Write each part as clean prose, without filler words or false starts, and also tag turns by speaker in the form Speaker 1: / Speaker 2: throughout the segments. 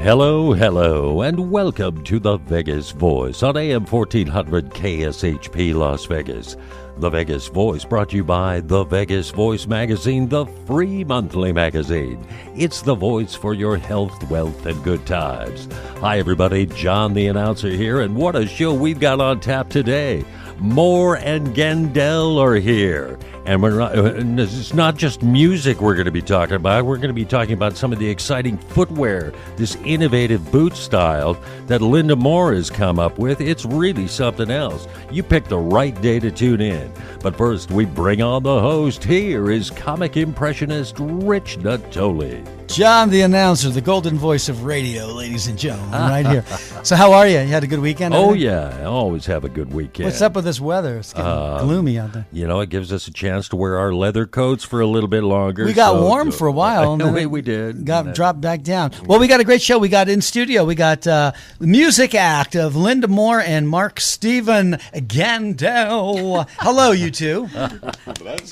Speaker 1: Hello, hello, and welcome to The Vegas Voice on AM 1400 KSHP Las Vegas. The Vegas Voice brought to you by The Vegas Voice magazine, the free monthly magazine. It's the voice for your health, wealth, and good times. Hi, everybody. John, the announcer here, and what a show we've got on tap today. Moore and Gendel are here. And it's not just music we're going to be talking about. We're going to be talking about some of the exciting footwear, this innovative boot style that Linda Moore has come up with. It's really something else. You picked the right day to tune in. But first, we bring on the host. Here is comic impressionist Rich Natoli.
Speaker 2: John, the announcer, the golden voice of radio, ladies and gentlemen, right here. So how are you? You had a good weekend?
Speaker 1: Oh, yeah. I always have a good weekend.
Speaker 2: What's up with this weather? It's getting gloomy out there.
Speaker 1: You know, it gives us a chance to wear our leather coats for a little bit longer.
Speaker 2: We got warm for a while. And then
Speaker 1: we did.
Speaker 2: Dropped back down. Well, we got a great show. We got in studio. We got the music act of Linda Moore and Mark Steven Gendel. Hello, you two.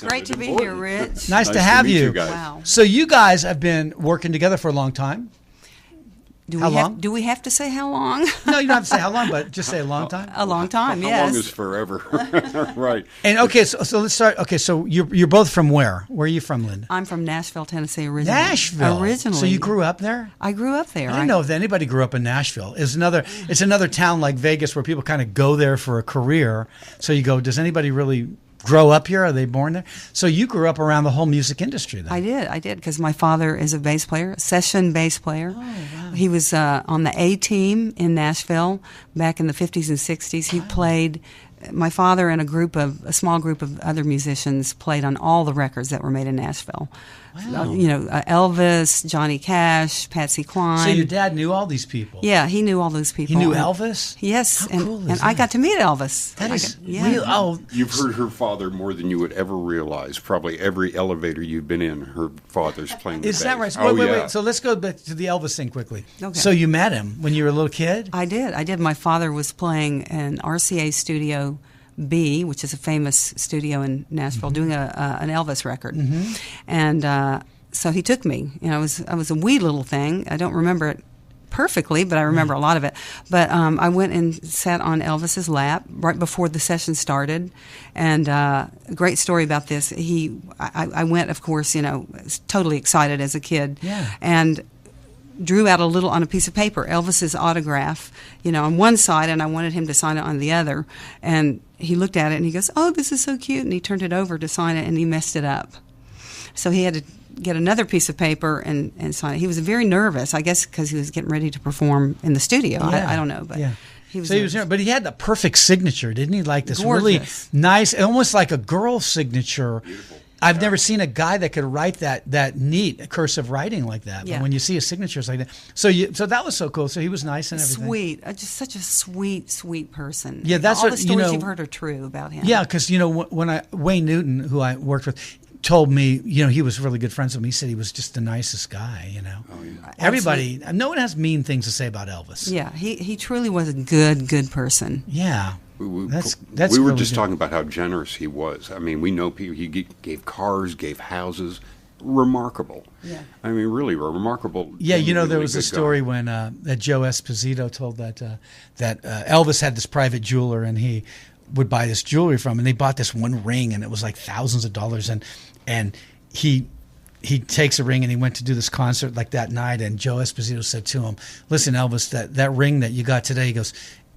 Speaker 3: Great to be here, Rich.
Speaker 2: Nice to have you.
Speaker 3: Wow.
Speaker 2: So you guys have been working together for a long time. How long?
Speaker 3: Do we have to say how long?
Speaker 2: No, you don't have to say how long, but just say a long time.
Speaker 3: A long time, yes.
Speaker 4: How long is forever? Right.
Speaker 2: And okay, so let's start. Okay, so you're both from where? Where are you from, Linda?
Speaker 3: I'm from Nashville, Tennessee originally.
Speaker 2: Nashville?
Speaker 3: Originally.
Speaker 2: So you grew up there?
Speaker 3: I grew up there.
Speaker 2: I don't know if anybody grew up in Nashville. It's another town like Vegas where people kind of go there for a career. So you go, does anybody really grow up here? Are they born there? So you grew up around the whole music industry then?
Speaker 3: I did, because my father is a bass player, a session bass player. Oh, wow. He was on the A team in Nashville back in the 50s and 60s. He played. My father and a small group of other musicians played on all the records that were made in Nashville.
Speaker 2: Wow.
Speaker 3: Elvis, Johnny Cash, Patsy Cline.
Speaker 2: So your dad knew all these people?
Speaker 3: Yeah, he knew all those people.
Speaker 2: He knew Elvis?
Speaker 3: Yes,
Speaker 2: How cool is
Speaker 3: and
Speaker 2: that?
Speaker 3: I got to meet Elvis.
Speaker 2: That is
Speaker 3: yeah.
Speaker 2: real. Oh,
Speaker 4: You've heard her father more than you would ever realize. Probably every elevator you've been in, her father's playing the bass.
Speaker 2: is that right?
Speaker 4: Oh,
Speaker 2: Wait. So let's go back to the Elvis thing quickly.
Speaker 3: Okay.
Speaker 2: So you met him when you were a little kid?
Speaker 3: I did. My father was playing in RCA Studio B, which is a famous studio in Nashville, doing an Elvis record. Mm-hmm. And so he took me. I was a wee little thing. I don't remember it perfectly, but I remember a lot of it. But I went and sat on Elvis's lap right before the session started. And a great story about this. I went, of course, totally excited as a kid.
Speaker 2: Yeah.
Speaker 3: And drew out on a piece of paper Elvis's autograph, on one side, and I wanted him to sign it on the other. And he looked at it and he goes, "Oh, this is so cute," and he turned it over to sign it, and he messed it up. So he had to get another piece of paper and sign it. He was very nervous, I guess, because he was getting ready to perform in the studio.
Speaker 2: Yeah.
Speaker 3: I don't know, but he was.
Speaker 2: So he was, but he had the perfect signature, didn't he? Like this
Speaker 3: Gorgeous.
Speaker 2: Really nice, almost like a girl signature.
Speaker 4: Beautiful.
Speaker 2: I've never seen a guy that could write that neat cursive writing like that.
Speaker 3: Yeah.
Speaker 2: But when you see his signatures like that, so that was so cool. So he was nice and everything.
Speaker 3: Sweet, just such a sweet person.
Speaker 2: Yeah, that's
Speaker 3: all
Speaker 2: what
Speaker 3: the stories you've heard are true about him.
Speaker 2: Yeah, because when Wayne Newton, who I worked with, told me, he was really good friends with me. He said he was just the nicest guy.
Speaker 4: Oh, yeah.
Speaker 2: Everybody, no one has mean things to say about Elvis.
Speaker 3: Yeah, he truly was a good person.
Speaker 2: Yeah. That's
Speaker 4: we were
Speaker 2: really
Speaker 4: just
Speaker 2: good.
Speaker 4: talking about how generous he was. I mean, we know people. He gave cars, gave houses. Remarkable.
Speaker 3: Yeah.
Speaker 4: I mean, really remarkable.
Speaker 2: Yeah,
Speaker 4: really
Speaker 2: there was a
Speaker 4: good
Speaker 2: story
Speaker 4: guy.
Speaker 2: when that Joe Esposito told that Elvis had this private jeweler and he would buy this jewelry from him, and they bought this one ring and it was like thousands of dollars, and he takes a ring and he went to do this concert like that night, and Joe Esposito said to him, "Listen, Elvis, that ring that you got today," he goes,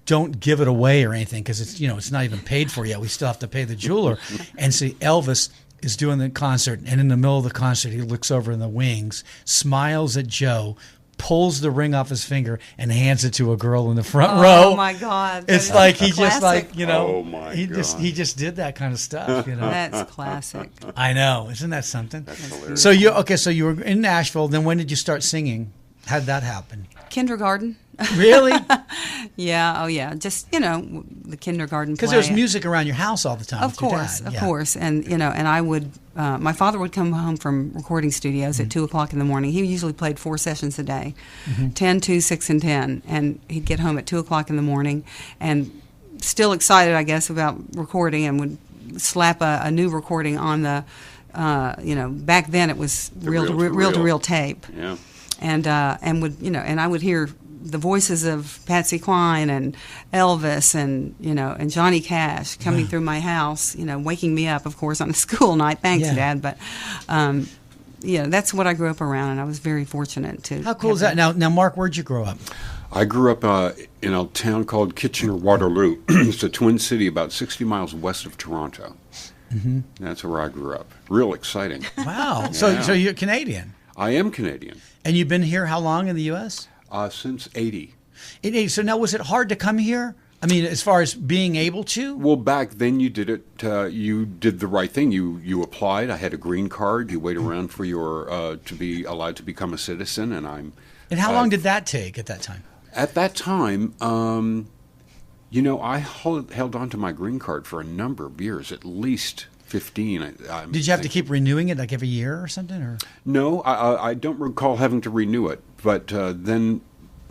Speaker 2: "don't give it away or anything, because it's not even paid for yet. We still have to pay the jeweler." And see, Elvis is doing the concert, and in the middle of the concert, he looks over in the wings, smiles at Joe, pulls the ring off his finger, and hands it to a girl in the front row.
Speaker 3: Oh my God!
Speaker 2: It's like he just
Speaker 3: classic.
Speaker 4: Oh my God.
Speaker 2: he just did that kind of stuff.
Speaker 3: That's classic.
Speaker 2: I know, isn't that something?
Speaker 4: That's hilarious.
Speaker 2: So you were in Nashville. Then when did you start singing? How did that happen?
Speaker 3: Kindergarten.
Speaker 2: Really?
Speaker 3: Yeah. Oh, yeah. Just the kindergarten.
Speaker 2: Because there was music around your house all the time.
Speaker 3: Of course, of course, and and I would. My father would come home from recording studios at 2:00 in the morning. He usually played 4 sessions a day, 10, 2, 6, and 10, and he'd get home at 2:00 in the morning, and still excited, I guess, about recording, and would slap a new recording on the. Back then it was reel to reel tape.
Speaker 4: Yeah.
Speaker 3: and would, and I would hear the voices of Patsy Cline and Elvis and and Johnny Cash coming through my house, waking me up, of course, on a school night. Thanks, Dad. But that's what I grew up around, and I was very fortunate to.
Speaker 2: How cool is that? Now, Mark, where'd you grow up?
Speaker 4: I grew up in a town called Kitchener-Waterloo. It's a twin city about 60 miles west of Toronto. Mm-hmm. That's where I grew up. Real exciting.
Speaker 2: Wow.
Speaker 4: Yeah.
Speaker 2: So you're Canadian.
Speaker 4: I am Canadian.
Speaker 2: And you've been here how long in the U.S.?
Speaker 4: Since 80.
Speaker 2: So now, was it hard to come here? I mean, as far as being able to?
Speaker 4: Well, back then you did it. You did the right thing. You applied. I had a green card. You wait around for your to be allowed to become a citizen, and I'm.
Speaker 2: And how long did that take at that time?
Speaker 4: At that time, I held on to my green card for a number of years, at least 15.
Speaker 2: Did you have to keep renewing it like every year or something? Or
Speaker 4: no, I don't recall having to renew it. But then,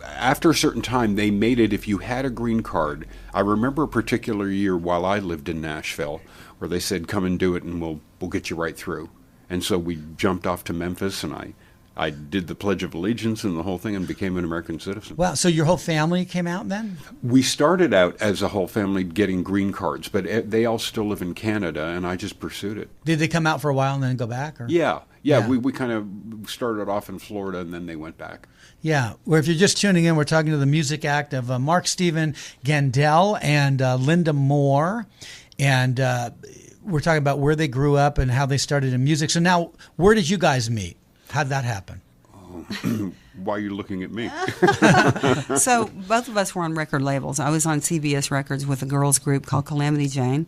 Speaker 4: after a certain time, they made it if you had a green card. I remember a particular year while I lived in Nashville, where they said, "Come and do it, and we'll get you right through." And so we jumped off to Memphis, and I did the Pledge of Allegiance and the whole thing and became an American citizen.
Speaker 2: Wow, so your whole family came out then?
Speaker 4: We started out as a whole family getting green cards, but they all still live in Canada, and I just pursued it.
Speaker 2: Did they come out for a while and then go back? Or?
Speaker 4: Yeah. We kind of started off in Florida, and then they went back.
Speaker 2: Yeah, where if you're just tuning in, we're talking to the music act of Mark Steven Gendel and Linda Moore, and we're talking about where they grew up and how they started in music. So now, where did you guys meet? How'd that happen?
Speaker 4: Why are you looking at me?
Speaker 3: So both of us were on record labels. I was on CBS Records with a girls group called Calamity Jane,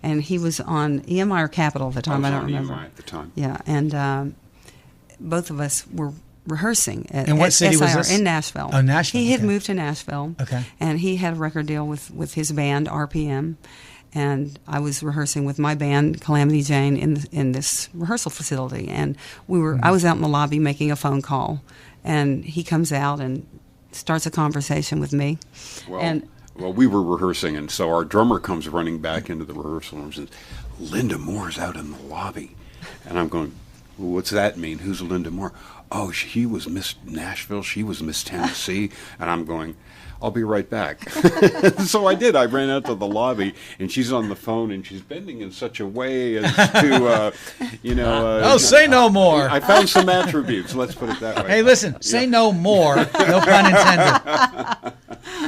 Speaker 3: and he was on EMI or Capitol at the time. I don't remember.
Speaker 4: EMI at the time.
Speaker 3: Yeah, and both of us were rehearsing at
Speaker 2: what city was
Speaker 3: SIR
Speaker 2: this?
Speaker 3: in Nashville.
Speaker 2: Oh, Nashville.
Speaker 3: He had
Speaker 2: okay.
Speaker 3: moved to Nashville.
Speaker 2: Okay.
Speaker 3: And he had a record deal with his band RPM. And I was rehearsing with my band, Calamity Jane, in this rehearsal facility. And I was out in the lobby making a phone call, and he comes out and starts a conversation with me.
Speaker 4: Well, we were rehearsing, and so our drummer comes running back into the rehearsal room and says, "Linda Moore's out in the lobby." And I'm going, well, what's that mean? Who's Linda Moore? Oh, she was Miss Nashville. She was Miss Tennessee. And I'm going, I'll be right back. So I did. I ran out to the lobby, and she's on the phone, and she's bending in such a way as to,
Speaker 2: say no more.
Speaker 4: I found some attributes. Let's put it that way.
Speaker 2: Hey, listen, say no more. No pun intended.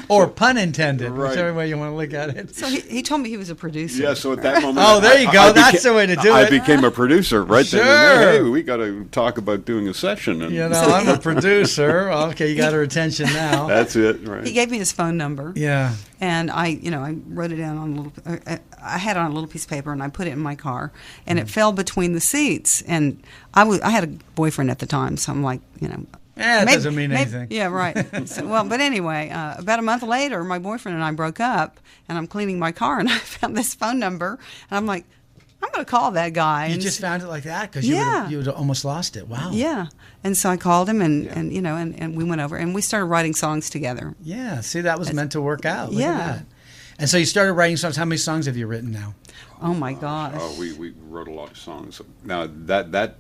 Speaker 2: Or pun intended,
Speaker 4: Right.
Speaker 2: whichever way you want to look at it.
Speaker 3: So he told me he was a producer.
Speaker 4: Yeah, so at that moment...
Speaker 2: Oh, there you go. That's the way to do
Speaker 4: I
Speaker 2: it.
Speaker 4: became a producer right then and
Speaker 2: Sure.
Speaker 4: there. Hey, we got to talk about doing a session. And
Speaker 2: I'm a producer. Okay, you got her attention now.
Speaker 4: That's it, right.
Speaker 3: He gave me his phone number.
Speaker 2: Yeah.
Speaker 3: And I wrote it down on a little. I had it on a little piece of paper, and I put it in my car, and it fell between the seats. And I had a boyfriend at the time, so I'm like,
Speaker 2: It doesn't mean anything.
Speaker 3: Yeah, right. But anyway, about a month later, my boyfriend and I broke up, and I'm cleaning my car, and I found this phone number, and I'm like, I'm going to call that guy.
Speaker 2: You
Speaker 3: and
Speaker 2: just found it like that because
Speaker 3: Yeah.
Speaker 2: you would almost lost it. Wow.
Speaker 3: Yeah, and so I called him, and we went over, and we started writing songs together.
Speaker 2: Yeah. See, that was meant to work out. Look
Speaker 3: Yeah.
Speaker 2: at that. And so you started writing songs. How many songs have you written now?
Speaker 3: Oh my gosh.
Speaker 4: Oh, we wrote a lot of songs. Now that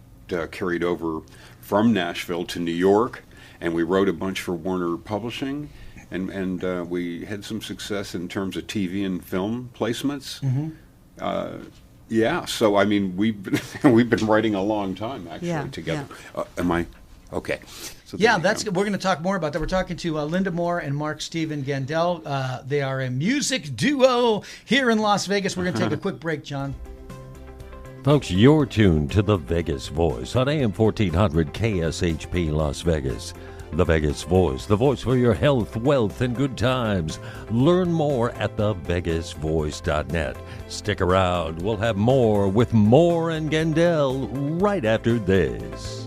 Speaker 4: carried over from Nashville to New York, and we wrote a bunch for Warner Publishing, and we had some success in terms of TV and film placements. Mm-hmm. Yeah, so I mean we've been writing a long time actually together.
Speaker 3: Yeah.
Speaker 4: Am I okay? So
Speaker 2: Yeah, we're going to talk more about that. We're talking to Linda Moore and Mark Steven Gendel. They are a music duo here in Las Vegas. We're going to take a quick break, John.
Speaker 1: Folks, you're tuned to the Vegas Voice on AM 1400 KSHP Las Vegas. The Vegas Voice, the voice for your health, wealth, and good times. Learn more at thevegasvoice.net. Stick around. We'll have more with Moore and Gendel right after this.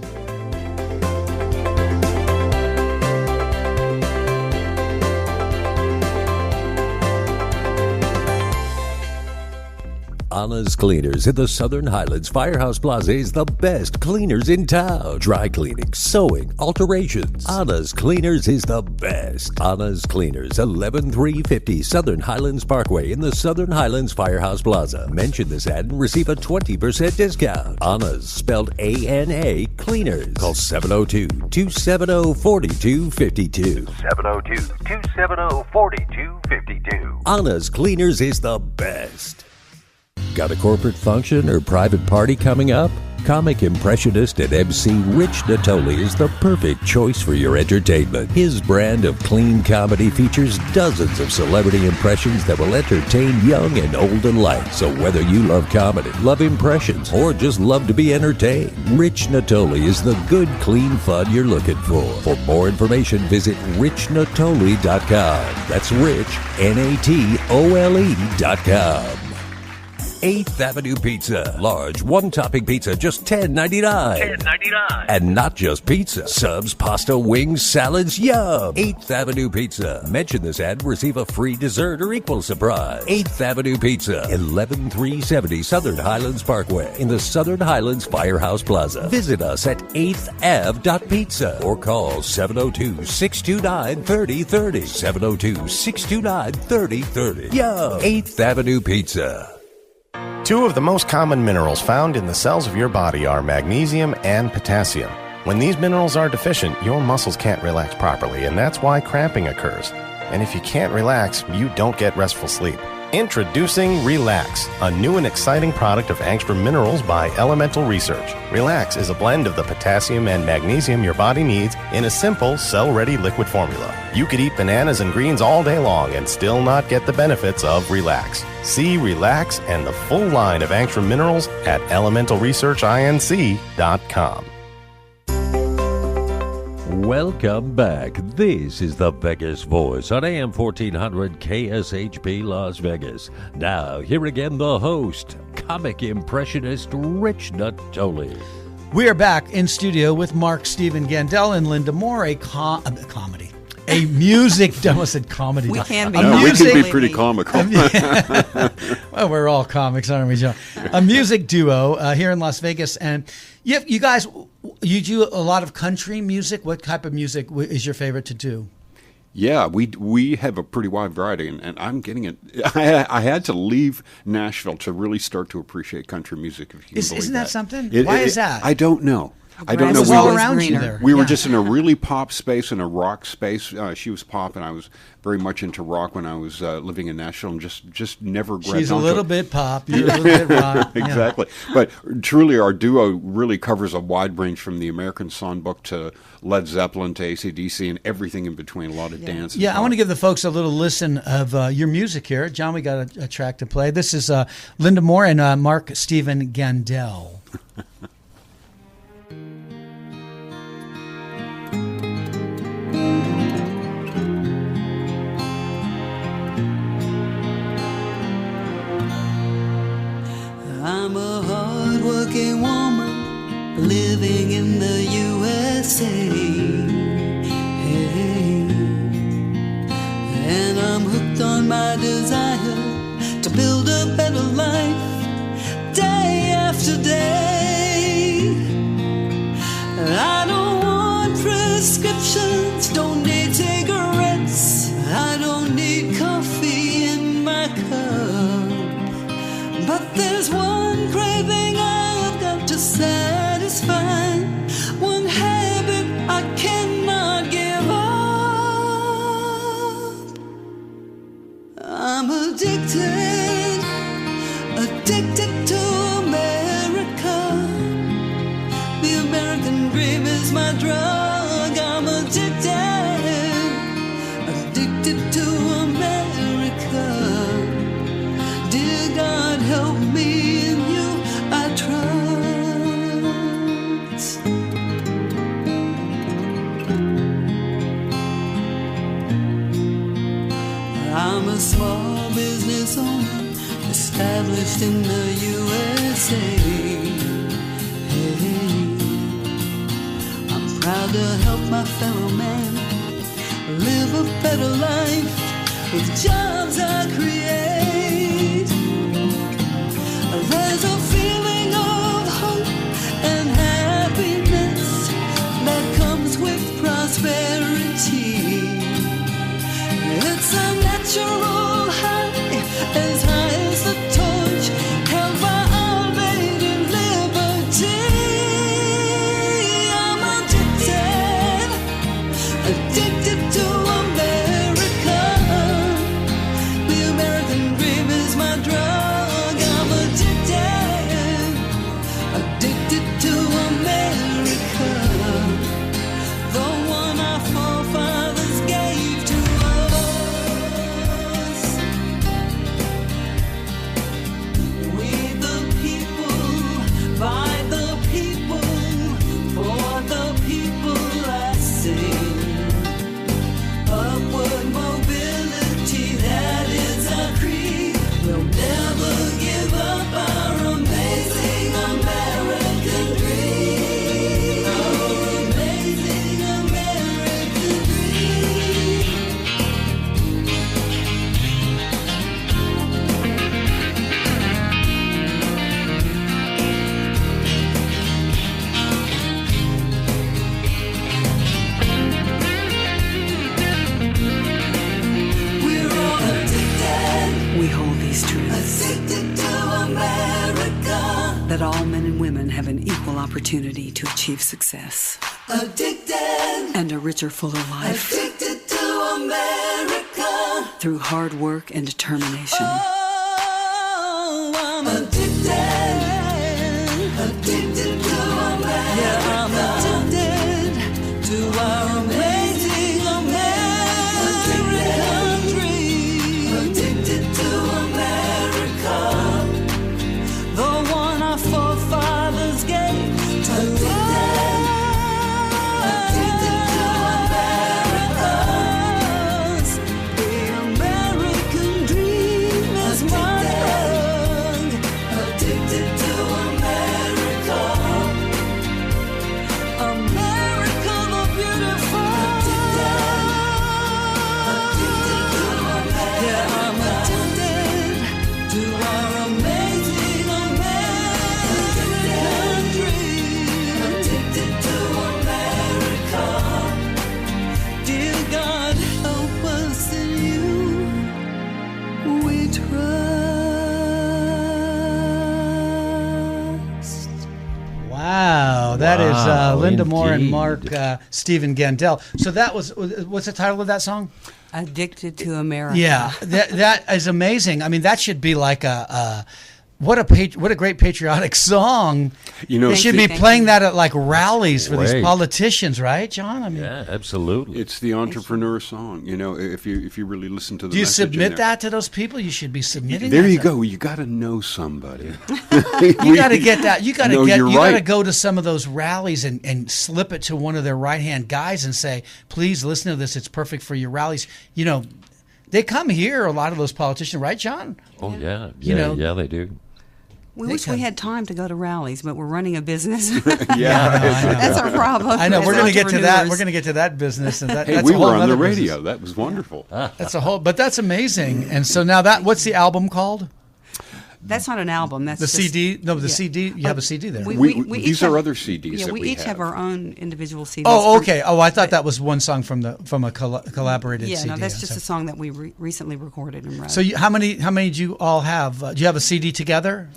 Speaker 1: Anna's Cleaners in the Southern Highlands Firehouse Plaza is the best cleaners in town. Dry cleaning, sewing, alterations. Anna's Cleaners is the best. Anna's Cleaners, 11350 Southern Highlands Parkway in the Southern Highlands Firehouse Plaza. Mention this ad and receive a 20% discount. Anna's, spelled A-N-A, Cleaners. Call 702-270-4252.
Speaker 5: 702-270-4252.
Speaker 1: Anna's Cleaners is the best. Got a corporate function or private party coming up? Comic impressionist and MC Rich Natoli is the perfect choice for your entertainment. His brand of clean comedy features dozens of celebrity impressions that will entertain young and old alike. So whether you love comedy, love impressions, or just love to be entertained, Rich Natoli is the good, clean fun you're looking for. For more information, visit richnatoli.com. That's Rich, Natole.com. 8th Avenue Pizza. Large, one-topping pizza, just $10.99.
Speaker 5: $10.99.
Speaker 1: And not just pizza. Subs, pasta, wings, salads, yum. 8th Avenue Pizza. Mention this ad and receive a free dessert or equal surprise. 8th Avenue Pizza. 11370 Southern Highlands Parkway in the Southern Highlands Firehouse Plaza. Visit us at 8thAv.pizza or call 702-629-3030. 702-629-3030. Yum. 8th Avenue Pizza.
Speaker 6: Two of the most common minerals found in the cells of your body are magnesium and potassium. When these minerals are deficient, your muscles can't relax properly, and that's why cramping occurs. And if you can't relax, you don't get restful sleep. Introducing Relax, a new and exciting product of Angstrom Minerals by Elemental Research. Relax is a blend of the potassium and magnesium your body needs in a simple, cell-ready liquid formula. You could eat bananas and greens all day long and still not get the benefits of Relax. See Relax and the full line of Angstrom Minerals at elementalresearchinc.com.
Speaker 1: Welcome back. This is the Vegas Voice on AM 1400 KSHP Las Vegas. Now, here again, the host, comic impressionist Rich Natoli.
Speaker 2: We are back in studio with Mark Stephen Gendel and Linda Moore, a comedy. A music, I almost said comedy.
Speaker 3: We can be.
Speaker 4: We can be pretty comical.
Speaker 2: Well, we're all comics, aren't we, John? A music duo here in Las Vegas. And you guys, you do a lot of country music. What type of music is your favorite to do?
Speaker 4: Yeah, we have a pretty wide variety, and I'm getting it. I had to leave Nashville to really start to appreciate country music. If you can believe
Speaker 2: Isn't that something?
Speaker 4: Why
Speaker 2: Why is that?
Speaker 4: I don't know. I don't
Speaker 3: Grass
Speaker 4: know.
Speaker 3: is
Speaker 2: It was all
Speaker 3: always
Speaker 2: around you
Speaker 3: greener.
Speaker 2: there.
Speaker 4: We were
Speaker 2: Yeah.
Speaker 4: just in a really pop space and a rock space. She was pop, and I was very much into rock when I was living in Nashville, and just never grabbed
Speaker 2: She's a
Speaker 4: onto
Speaker 2: little
Speaker 4: it.
Speaker 2: bit pop. You're a little bit rock. Yeah.
Speaker 4: Exactly. But truly, our duo really covers a wide range from the American Songbook to Led Zeppelin to AC/DC and everything in between, a lot of dance. and
Speaker 2: Yeah, I
Speaker 4: pop.
Speaker 2: want to give the folks a little listen of your music here. John, we got a track to play. This is Linda Moore and Mark Stephen Gendel.
Speaker 7: I'm a hard-working woman living in the USA. Hey. And I'm hooked on my desire to build a better life day after day. I don't want prescriptions, don't need cigarettes, I don't need coffee in my cup. But there's one craving I've got to satisfy, one habit I cannot give up. I'm addicted, addicted to America. The American dream is my drug. I'm addicted, addicted to America. Dear God, help me, in you I trust. I'm a small business owner established in the USA. Hey, I'm proud to help my fellow man live a better life with jobs I create. prosperity. It's a natural high as the torch held by our Lady Liberty. I'm addicted to America. The American dream is my drug. I'm addicted to America. The one our forefathers gave to us. We the people, by the people, for the people I sing. Upward mobility, that is our creed. We'll never give up our amazing American dream. Our amazing American dream. We're all addicted.
Speaker 3: We hold these truths
Speaker 7: Addicted to America.
Speaker 3: that all men and women have an equal opportunity to achieve success
Speaker 7: Addicted.
Speaker 3: and a richer, fuller life
Speaker 7: Addicted to America.
Speaker 3: through hard work and determination.
Speaker 7: Oh, I'm addicted. Addicted to America. Yeah, I'm addicted to our amazing American dream. Addicted to America. The one our forefathers gave to us. Addicted to America. The American dream is my drug. Addicted to America. America the beautiful. Addicted to America. Yeah, I'm addicted to our amazing American dream. Addicted to America. Dear God, help us in you. We trust.
Speaker 2: Wow, that is
Speaker 1: Wow,
Speaker 2: Linda Moore and
Speaker 1: indeed.
Speaker 2: Mark Stephen Gendel. So that was, what's the title of that song?
Speaker 3: Addicted to America.
Speaker 2: Yeah, that is amazing. I mean, that should be like what a great patriotic song.
Speaker 4: You know,
Speaker 2: They should be
Speaker 3: Thank
Speaker 2: playing
Speaker 3: you.
Speaker 2: that at like rallies for these
Speaker 1: Right.
Speaker 2: politicians, right, John? I mean,
Speaker 1: Yeah, absolutely.
Speaker 4: it's the entrepreneur song. You know, if you really listen to the
Speaker 2: do you
Speaker 4: message in
Speaker 2: submit
Speaker 4: there.
Speaker 2: that to those people? You should be submitting.
Speaker 4: There
Speaker 2: that
Speaker 4: you
Speaker 2: to-
Speaker 4: go. You got to know somebody.
Speaker 2: You got to get that. You got to
Speaker 4: No,
Speaker 2: get.
Speaker 4: you're
Speaker 2: You got to
Speaker 4: right.
Speaker 2: go to some of those rallies and slip it to one of their right hand guys and say, "Please listen to this. It's perfect for your rallies." You know, they come here. A lot of those politicians, right, John?
Speaker 1: Oh yeah,
Speaker 2: You know-
Speaker 1: yeah, they do.
Speaker 3: We
Speaker 2: They
Speaker 3: wish
Speaker 2: come-
Speaker 3: we had time to go to rallies, but we're running a business.
Speaker 4: Yeah.
Speaker 3: That's our problem.
Speaker 2: I know.
Speaker 3: as
Speaker 2: We're going to get to that.
Speaker 3: entrepreneurs.
Speaker 2: We're going to get to that business, and that,
Speaker 4: Hey,
Speaker 2: that's
Speaker 4: we
Speaker 2: a whole
Speaker 4: were on the
Speaker 2: nother
Speaker 4: radio.
Speaker 2: business.
Speaker 4: That was wonderful.
Speaker 2: That's a whole. But that's amazing. And so now that, what's the album called?
Speaker 3: That's not an album. That's
Speaker 2: The
Speaker 3: just,
Speaker 2: CD. No, the
Speaker 3: yeah.
Speaker 2: CD. You have a CD there.
Speaker 3: We each
Speaker 4: These are
Speaker 3: have-
Speaker 4: other CDs
Speaker 3: Yeah,
Speaker 4: that
Speaker 3: we
Speaker 4: we
Speaker 3: each have our own individual CDs.
Speaker 2: Oh,
Speaker 3: for-
Speaker 2: okay. Oh, I thought that was one song from a collaborated
Speaker 3: Yeah,
Speaker 2: CD.
Speaker 3: no, that's just
Speaker 2: So-
Speaker 3: a song that we recently recorded and wrote.
Speaker 2: So how many do you all have? Do you have a CD together?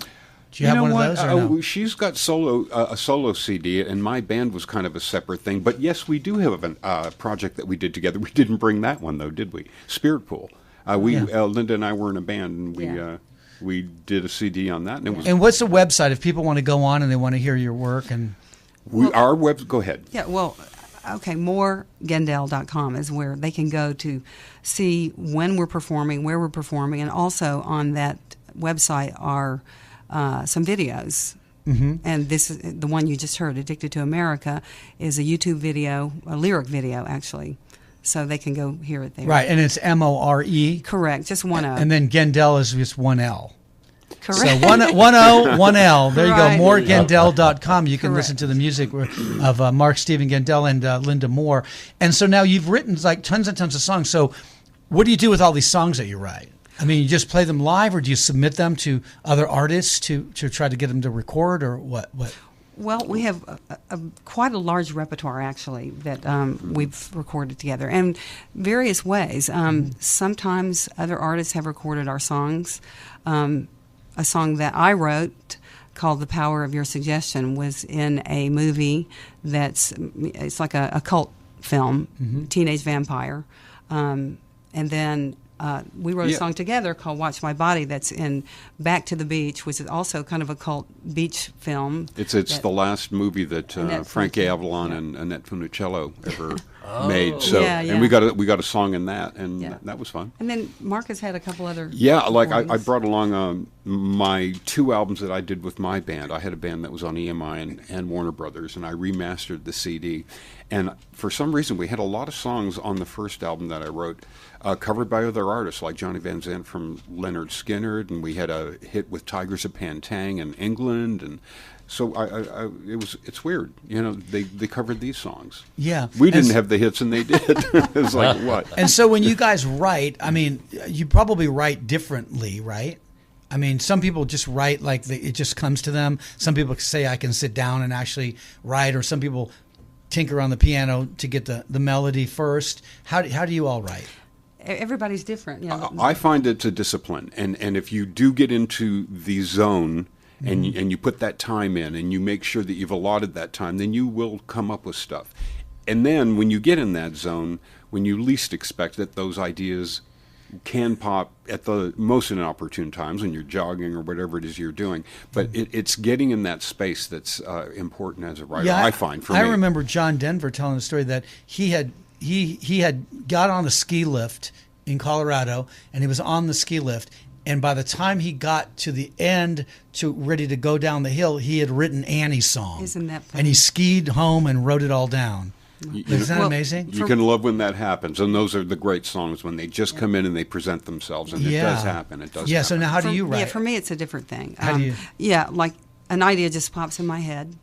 Speaker 2: Do you have
Speaker 4: know
Speaker 2: one
Speaker 4: what?
Speaker 2: of those? Or no?
Speaker 4: She's got a solo CD, and my band was kind of a separate thing. But yes, we do have a project that we did together. We didn't bring that one though, did we? Spirit Pool. Linda and I were in a band, and we did a CD on that, and it was.
Speaker 2: And what's the website if people want to go on and they want to hear your work? And
Speaker 4: Our web. Go ahead.
Speaker 3: Yeah, well, okay, moregendel.com is where they can go to see when we're performing, where we're performing, and also on that website are some videos. Mm-hmm. And this is the one you just heard, Addicted to America, is a YouTube video, a lyric video, actually. So they can go hear it there.
Speaker 2: right, and it's MORE.
Speaker 3: Correct, just one O.
Speaker 2: And then Gendel is just one L.
Speaker 3: Correct.
Speaker 2: So one O, one L. There you
Speaker 3: Right.
Speaker 2: go. Moregendel.com. You can
Speaker 3: Correct.
Speaker 2: listen to the music of Mark Stephen Gendel and Linda Moore. And so now you've written like tons and tons of songs. So what do you do with all these songs that you write? I mean, you just play them live, or do you submit them to other artists to try to get them to record, or what?
Speaker 3: Well, we have quite a large repertoire, actually, that we've recorded together in various ways. Sometimes other artists have recorded our songs. A song that I wrote called "The Power of Your Suggestion" was in a movie it's like a cult film, Teenage Vampire. And then we wrote a song together called "Watch My Body" that's in Back to the Beach, which is also kind of a cult beach film.
Speaker 4: It's the last movie that Frank Avalon and Annette Funicello ever made. So and we got a song in that, and that was fun.
Speaker 3: And then Marcus had a couple other
Speaker 4: like I brought along my 2 albums that I did with my band. I had a band that was on EMI and Warner Brothers, and I remastered the CD. And for some reason, we had a lot of songs on the first album that I wrote covered by other artists like Johnny Van Zandt from Leonard Skinner, and we had a hit with Tigers of Pantang in England, and so it's weird, they covered these songs.
Speaker 2: Yeah,
Speaker 4: we didn't have the hits, and they did. It was like what?
Speaker 2: And so when you guys write, I mean, you probably write differently, right? I mean, some people just write like it just comes to them. Some people say I can sit down and actually write, or some people tinker on the piano to get the melody first. How do you all write?
Speaker 3: Everybody's different.
Speaker 4: I find it's a discipline, and if you do get into the zone and you put that time in and you make sure that you've allotted that time, then you will come up with stuff. And then when you get in that zone, when you least expect it, those ideas can pop at the most inopportune times when you're jogging or whatever it is you're doing. But it's getting in that space that's important as a writer, I find, for me.
Speaker 2: I remember John Denver telling a story that he had got on a ski lift in Colorado, and he was on the ski lift, and by the time he got to the end ready to go down the hill, he had written Annie's song.
Speaker 3: Isn't that funny?
Speaker 2: And he skied home and wrote it all down. Isn't that amazing?
Speaker 4: You can love when that happens, and those are the great songs when they just come in and they present themselves, and it does happen. It does.
Speaker 2: Yeah.
Speaker 4: happen.
Speaker 2: So now, how do you write?
Speaker 3: Yeah, for me, it's a different thing.
Speaker 2: How do you?
Speaker 3: Yeah, like an idea just pops in my head,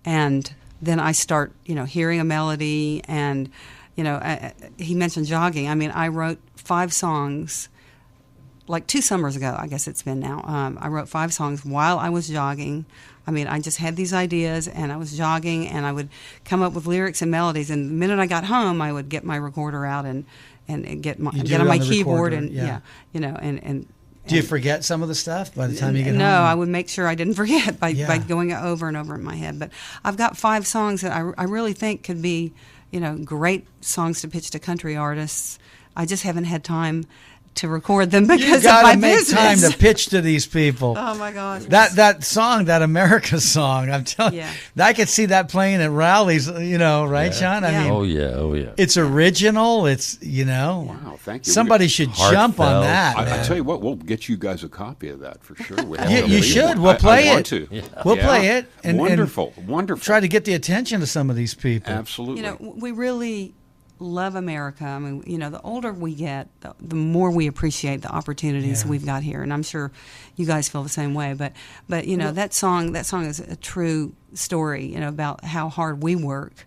Speaker 3: and then I start, hearing a melody, and he mentioned jogging. I mean, I wrote 5 songs. Like 2 summers ago, I guess it's been now. I wrote 5 songs while I was jogging. I mean, I just had these ideas, and I was jogging, and I would come up with lyrics and melodies. And the minute I got home, I would get my recorder out and get on my keyboard, and and.
Speaker 2: Do you forget some of the stuff by the time you get home?
Speaker 3: No, I would make sure I didn't forget by going over and over in my head. But I've got 5 songs that I really think could be, great songs to pitch to country artists. I just haven't had time to record them because of my business.
Speaker 2: You got to make time to pitch to these people.
Speaker 3: Oh my gosh!
Speaker 2: That song, that America song, I'm telling you, I could see that playing at rallies. Right, Sean? I mean,
Speaker 1: oh yeah.
Speaker 2: It's original. It's
Speaker 4: Wow, thank you.
Speaker 2: Somebody should jump on that.
Speaker 4: I tell you what, we'll get you guys a copy of that for sure.
Speaker 2: You should. We'll play it.
Speaker 4: I want to.
Speaker 2: Yeah. We'll play it. And,
Speaker 4: wonderful.
Speaker 2: Try to get the attention of some of these people.
Speaker 4: Absolutely.
Speaker 3: We really love America. I mean, the older we get, the more we appreciate the opportunities we've got here, and I'm sure you guys feel the same way. But that song is a true story, about how hard we work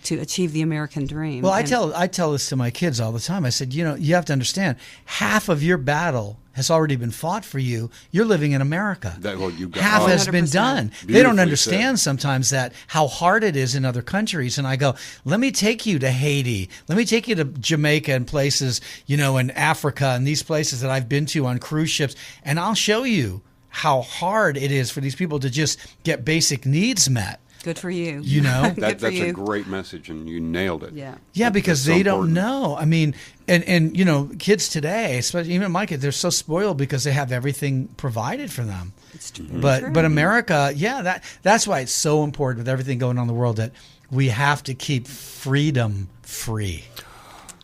Speaker 3: to achieve the American dream.
Speaker 2: Well, I tell this to my kids all the time. I said, you have to understand, half of your battle has already been fought for you. You're living in America. Half has been done. They don't understand sometimes how hard it is in other countries. And I go, let me take you to Haiti. Let me take you to Jamaica and places, in Africa and these places that I've been to on cruise ships. And I'll show you how hard it is for these people to just get basic needs met.
Speaker 3: Good for you.
Speaker 4: That's a great message, and you nailed it.
Speaker 2: Yeah, because they don't know. I mean, and kids today, especially even my kids, they're so spoiled because they have everything provided for them.
Speaker 3: It's true.
Speaker 2: But America, that's why it's so important with everything going on in the world that we have to keep freedom free.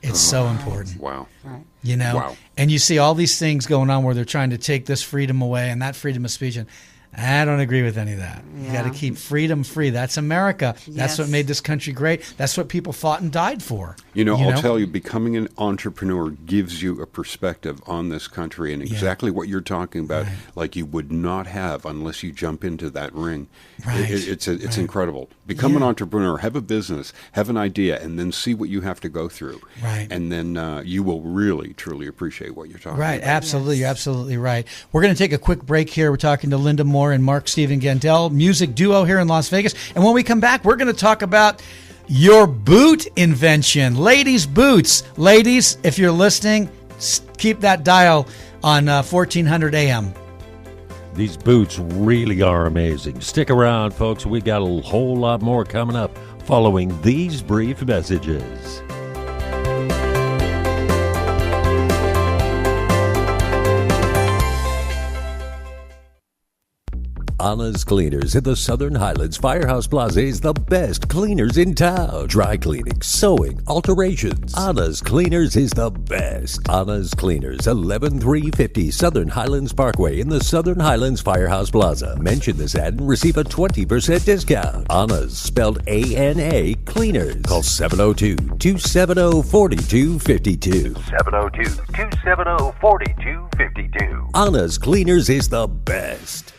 Speaker 2: It's so important.
Speaker 4: Wow.
Speaker 3: Right.
Speaker 4: Wow.
Speaker 2: And you see all these things going on where they're trying to take this freedom away and that freedom of speech, and I don't agree with any of that.
Speaker 3: Yeah.
Speaker 2: You got to keep freedom free. That's America. That's what made this country great. That's what people fought and died for.
Speaker 4: I'll tell you, becoming an entrepreneur gives you a perspective on this country and exactly what you're talking about, like you would not have unless you jump into that ring.
Speaker 2: Right.
Speaker 4: It's incredible. Become an entrepreneur, have a business, have an idea, and then see what you have to go through.
Speaker 2: Right.
Speaker 4: And then you will really, truly appreciate what you're talking about.
Speaker 2: Right. Absolutely. You're absolutely right. We're going to take a quick break here. We're talking to Linda Moore Moore and Mark Steven Gendel, music duo here in Las Vegas. And when we come back, we're going to talk about your boot invention. Ladies' boots. Ladies, if you're listening, keep that dial on 1400 AM.
Speaker 1: These boots really are amazing. Stick around, folks. We got a whole lot more coming up following these brief messages. Anna's Cleaners in the Southern Highlands Firehouse Plaza is the best cleaners in town. Dry cleaning, sewing, alterations. Anna's Cleaners is the best. Anna's Cleaners, 11350 Southern Highlands Parkway in the Southern Highlands Firehouse Plaza. Mention this ad and receive a 20% discount. Anna's, spelled A-N-A, Cleaners. Call 702-270-4252. 702-270-4252. Anna's Cleaners is the best.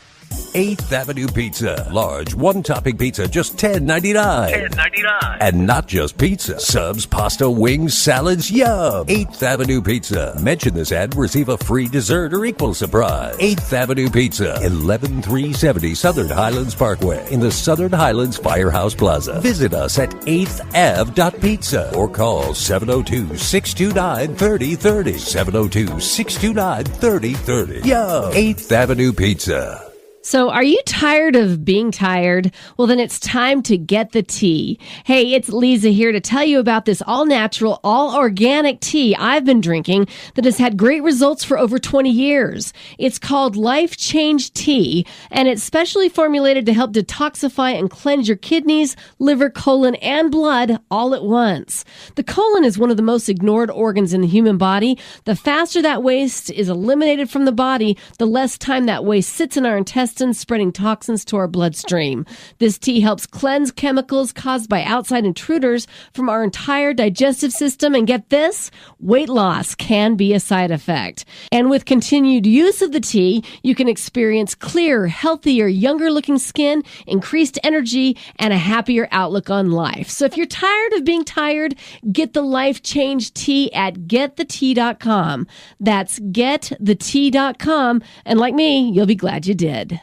Speaker 1: 8th Avenue Pizza. Large, one-topping pizza, just $10.99. $10.99. And not just pizza. Subs, pasta, wings, salads, yum. 8th Avenue Pizza. Mention this ad and receive a free dessert or equal surprise. 8th Avenue Pizza. 11370 Southern Highlands Parkway in the Southern Highlands Firehouse Plaza. Visit us at 8thAv.pizza or call 702-629-3030. 702-629-3030. Yum. 8th Avenue Pizza.
Speaker 5: So are you tired of being tired? Well, then it's time to get the tea. Hey, it's Lisa here to tell you about this all-natural, all-organic tea I've been drinking that has had great results for over 20 years. It's called Life Change Tea, and it's specially formulated to help detoxify and cleanse your kidneys, liver, colon, and blood all at once. The colon is one of the most ignored organs in the human body. The faster that waste is eliminated from the body, the less time that waste sits in our intestines, spreading toxins to our bloodstream. This tea helps cleanse chemicals caused by outside intruders from our entire digestive system. And get this, weight loss can be a side effect. And with continued use of the tea, you can experience clearer, healthier, younger-looking skin, increased energy, and a happier outlook on life. So if you're tired of being tired, get the Life Change Tea at getthetea.com. That's getthetea.com. And like me, you'll be glad you did.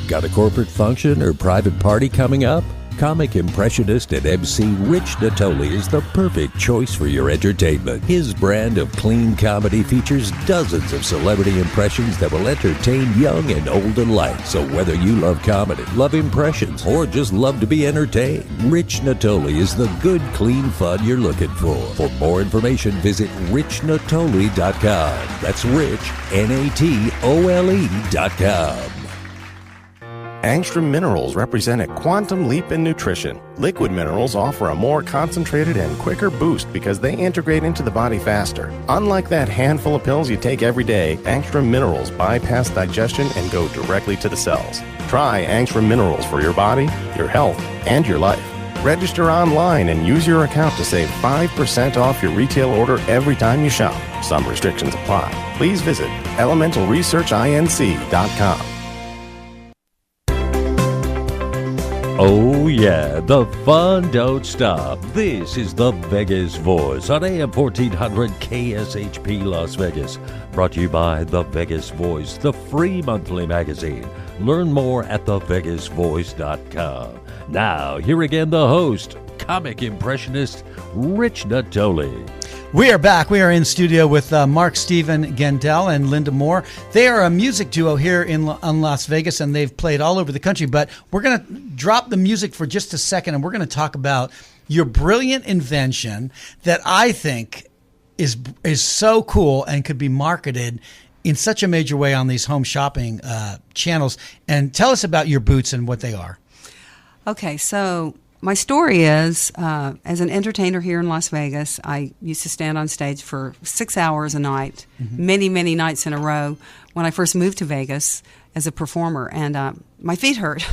Speaker 1: Got a corporate function or private party coming up? Comic impressionist and MC Rich Natoli is the perfect choice for your entertainment. His brand of clean comedy features dozens of celebrity impressions that will entertain young and old alike. So whether you love comedy, love impressions, or just love to be entertained, Rich Natoli is the good, clean fun you're looking for. For more information, visit richnatoli.com. That's Rich, Natole.com.
Speaker 6: Angstrom Minerals represent a quantum leap in nutrition. Liquid minerals offer a more concentrated and quicker boost because they integrate into the body faster. Unlike that handful of pills you take every day, Angstrom Minerals bypass digestion and go directly to the cells. Try Angstrom Minerals for your body, your health, and your life. Register online and use your account to save 5% off your retail order every time you shop. Some restrictions apply. Please visit elementalresearchinc.com.
Speaker 1: Oh yeah, the fun don't stop. This is the Vegas Voice on AM 1400 KSHP Las Vegas. Brought to you by The Vegas Voice, the free monthly magazine. Learn more at thevegasvoice.com. Now, here again the host, comic impressionist Rich Natoli.
Speaker 2: We are back. We are in studio with Mark Steven Gendel and Linda Moore. They are a music duo here in Las Vegas, and they've played all over the country. But we're going to drop the music for just a second, and we're going to talk about your brilliant invention that I think is so cool and could be marketed in such a major way on these home shopping channels. And tell us about your boots and what they are.
Speaker 3: Okay, so my story is, as an entertainer here in Las Vegas, I used to stand on stage for 6 hours a night, many, many nights in a row when I first moved to Vegas as a performer. And my feet hurt,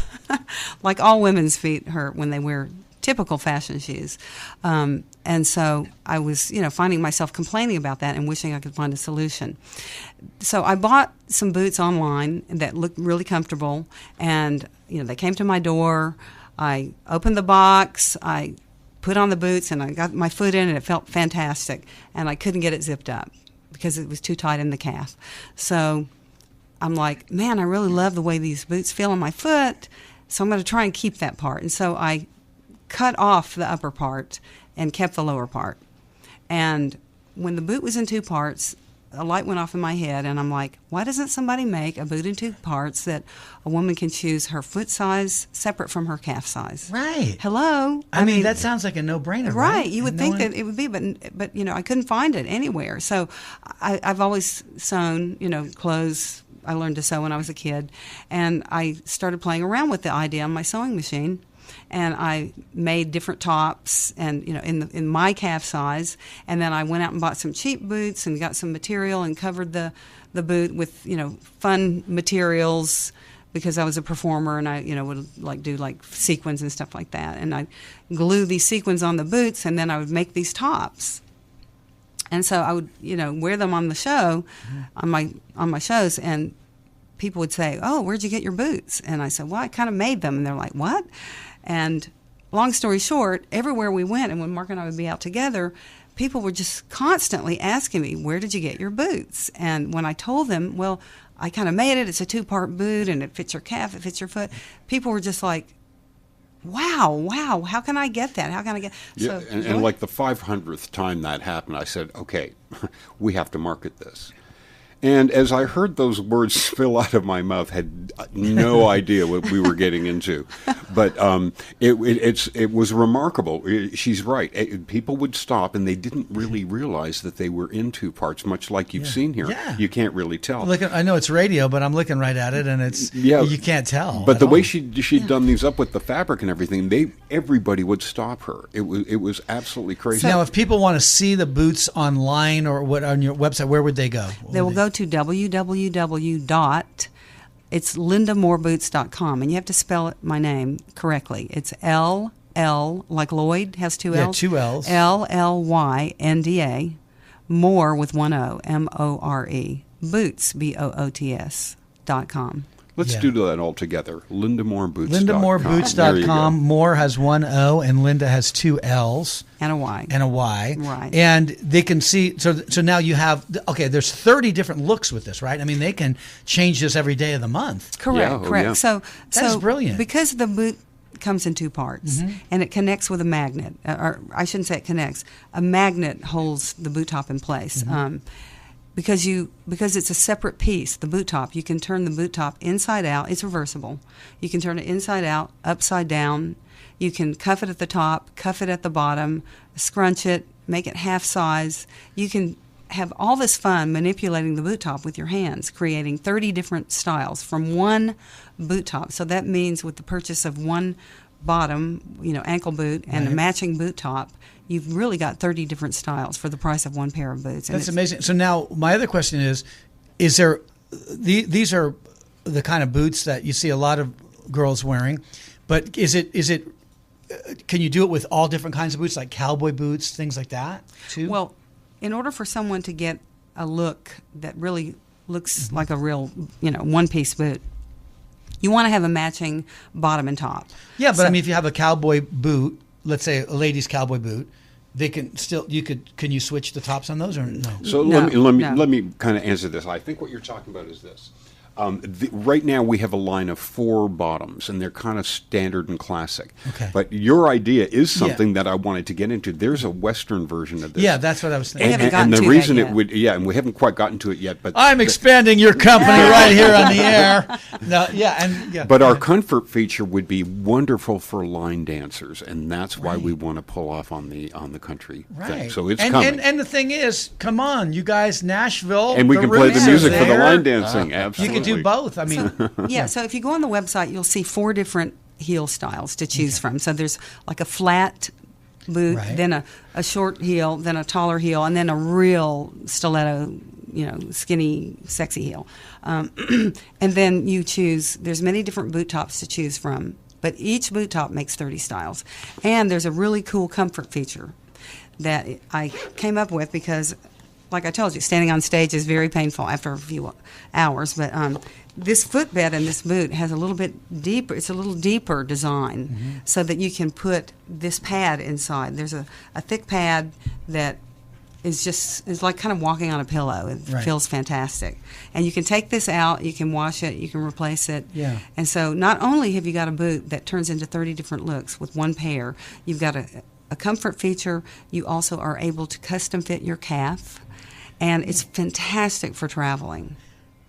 Speaker 3: like all women's feet hurt when they wear typical fashion shoes. And so I was, finding myself complaining about that and wishing I could find a solution. So I bought some boots online that looked really comfortable, and, they came to my door. I opened the box, I put on the boots, and I got my foot in, and it felt fantastic. And I couldn't get it zipped up because it was too tight in the calf. So I'm like, man, I really love the way these boots feel on my foot, so I'm going to try and keep that part. And so I cut off the upper part and kept the lower part. And when the boot was in two parts, a light went off in my head, and I'm like, why doesn't somebody make a boot in two parts that a woman can choose her foot size separate from her calf size?
Speaker 2: Right.
Speaker 3: Hello?
Speaker 2: I mean, that sounds like a no-brainer,
Speaker 3: right? You would think that it would be, but you know, I couldn't find it anywhere. So I've always sewn, you know, clothes. I learned to sew when I was a kid, and I started playing around with the idea on my sewing machine. And I made different tops, and you know, in my calf size. And then I went out and bought some cheap boots and got some material and covered the boot with, you know, fun materials, because I was a performer and I, you know, would do sequins and stuff like that. And I glue these sequins on the boots, and then I would make these tops. And so I would, you know, wear them on the show, on my shows, and people would say, "Oh, where'd you get your boots?" And I said, "Well, I kind of made them." And they're like, "What?" And long story short, everywhere we went, and when Mark and I would be out together, people were just constantly asking me, "Where did you get your boots?" And when I told them, well, I kind of made it. It's a 2-part boot, and it fits your calf, it fits your foot. People were just like, wow, how can I get that? How can I get...
Speaker 4: Yeah,
Speaker 3: so,
Speaker 4: and like the 500th time that happened, I said, okay, we have to market this. And as I heard those words spill out of my mouth, had no idea what we were getting into. But it was remarkable. She's right. People would stop, and they didn't really realize that they were in two parts, much like you've seen here.
Speaker 2: Yeah.
Speaker 4: You can't really tell.
Speaker 2: I know it's radio, but I'm looking right at it, and you can't tell.
Speaker 4: But the way she'd done these up with the fabric and everything, everybody would stop her. It was absolutely crazy.
Speaker 2: So now, if people want to see the boots online or what on your website, where would they go?
Speaker 3: They will go to www.lindamooreboots.com, and you have to spell my name correctly. It's L, like Lloyd has two L's.
Speaker 2: Yeah, two L's.
Speaker 3: LLYNDA, More with one O, MORE, Boots, BOOTS.com.
Speaker 4: Let's do that all together. LindaMooreBoots.com.
Speaker 2: LindaMooreBoots.com. Moore has one O, and Linda has two L's.
Speaker 3: And a Y.
Speaker 2: Right. And they can see, so now you have, okay, there's 30 different looks with this, right? I mean, they can change this every day of the month.
Speaker 3: Correct.
Speaker 4: Yeah.
Speaker 3: So
Speaker 2: that's brilliant.
Speaker 3: Because the boot comes in two parts, and it connects with a magnet, or I shouldn't say it connects, a magnet holds the boot top in place. Because it's a separate piece, the boot top, you can turn the boot top inside out. It's reversible. You can turn it inside out, upside down. You can cuff it at the top, cuff it at the bottom, scrunch it, make it half size. You can have all this fun manipulating the boot top with your hands, creating 30 different styles from one boot top. So that means with the purchase of one bottom, ankle boot and a matching boot top, you've really got 30 different styles for the price of one pair of boots.
Speaker 2: That's amazing. So now my other question is there, these are the kind of boots that you see a lot of girls wearing, but can you do it with all different kinds of boots, like cowboy boots, things like that too?
Speaker 3: Well, in order for someone to get a look that really looks like a real, one-piece boot, you want to have a matching bottom and top.
Speaker 2: Yeah, but I mean, if you have a cowboy boot, let's say a lady's cowboy boot, they can still, can you switch the tops on those or no?
Speaker 4: So let me kind of answer this. I think what you're talking about is this. Right now we have a line of 4 bottoms, and they're kind of standard and classic.
Speaker 2: Okay.
Speaker 4: But your idea is something that I wanted to get into. There's a Western version of this.
Speaker 2: Yeah, that's what I was thinking.
Speaker 4: And the reason it would, and we haven't quite gotten to it yet. But
Speaker 2: I'm expanding your company right here on the air. No,
Speaker 4: But our comfort feature would be wonderful for line dancers, and that's why we want to pull off on the country thing. So it's coming.
Speaker 2: And the thing is, come on, you guys, Nashville,
Speaker 4: and we can play the music for the line dancing. Absolutely.
Speaker 2: Do both. I mean,
Speaker 3: so if you go on the website, you'll see 4 different heel styles to choose from. So there's like a flat boot, then a short heel, then a taller heel, and then a real stiletto, skinny, sexy heel. And then you choose, there's many different boot tops to choose from, but each boot top makes 30 styles. And there's a really cool comfort feature that I came up with because, like I told you, standing on stage is very painful after a few hours. But this footbed in this boot has a little bit deeper. It's a little deeper design, so that you can put this pad inside. There's a thick pad that is like kind of walking on a pillow. It
Speaker 2: Right.
Speaker 3: feels fantastic. And you can take this out, you can wash it, you can replace it.
Speaker 2: Yeah.
Speaker 3: And so not only have you got a boot that turns into 30 different looks with one pair, you've got a comfort feature. You also are able to custom fit your calf. And it's fantastic for traveling.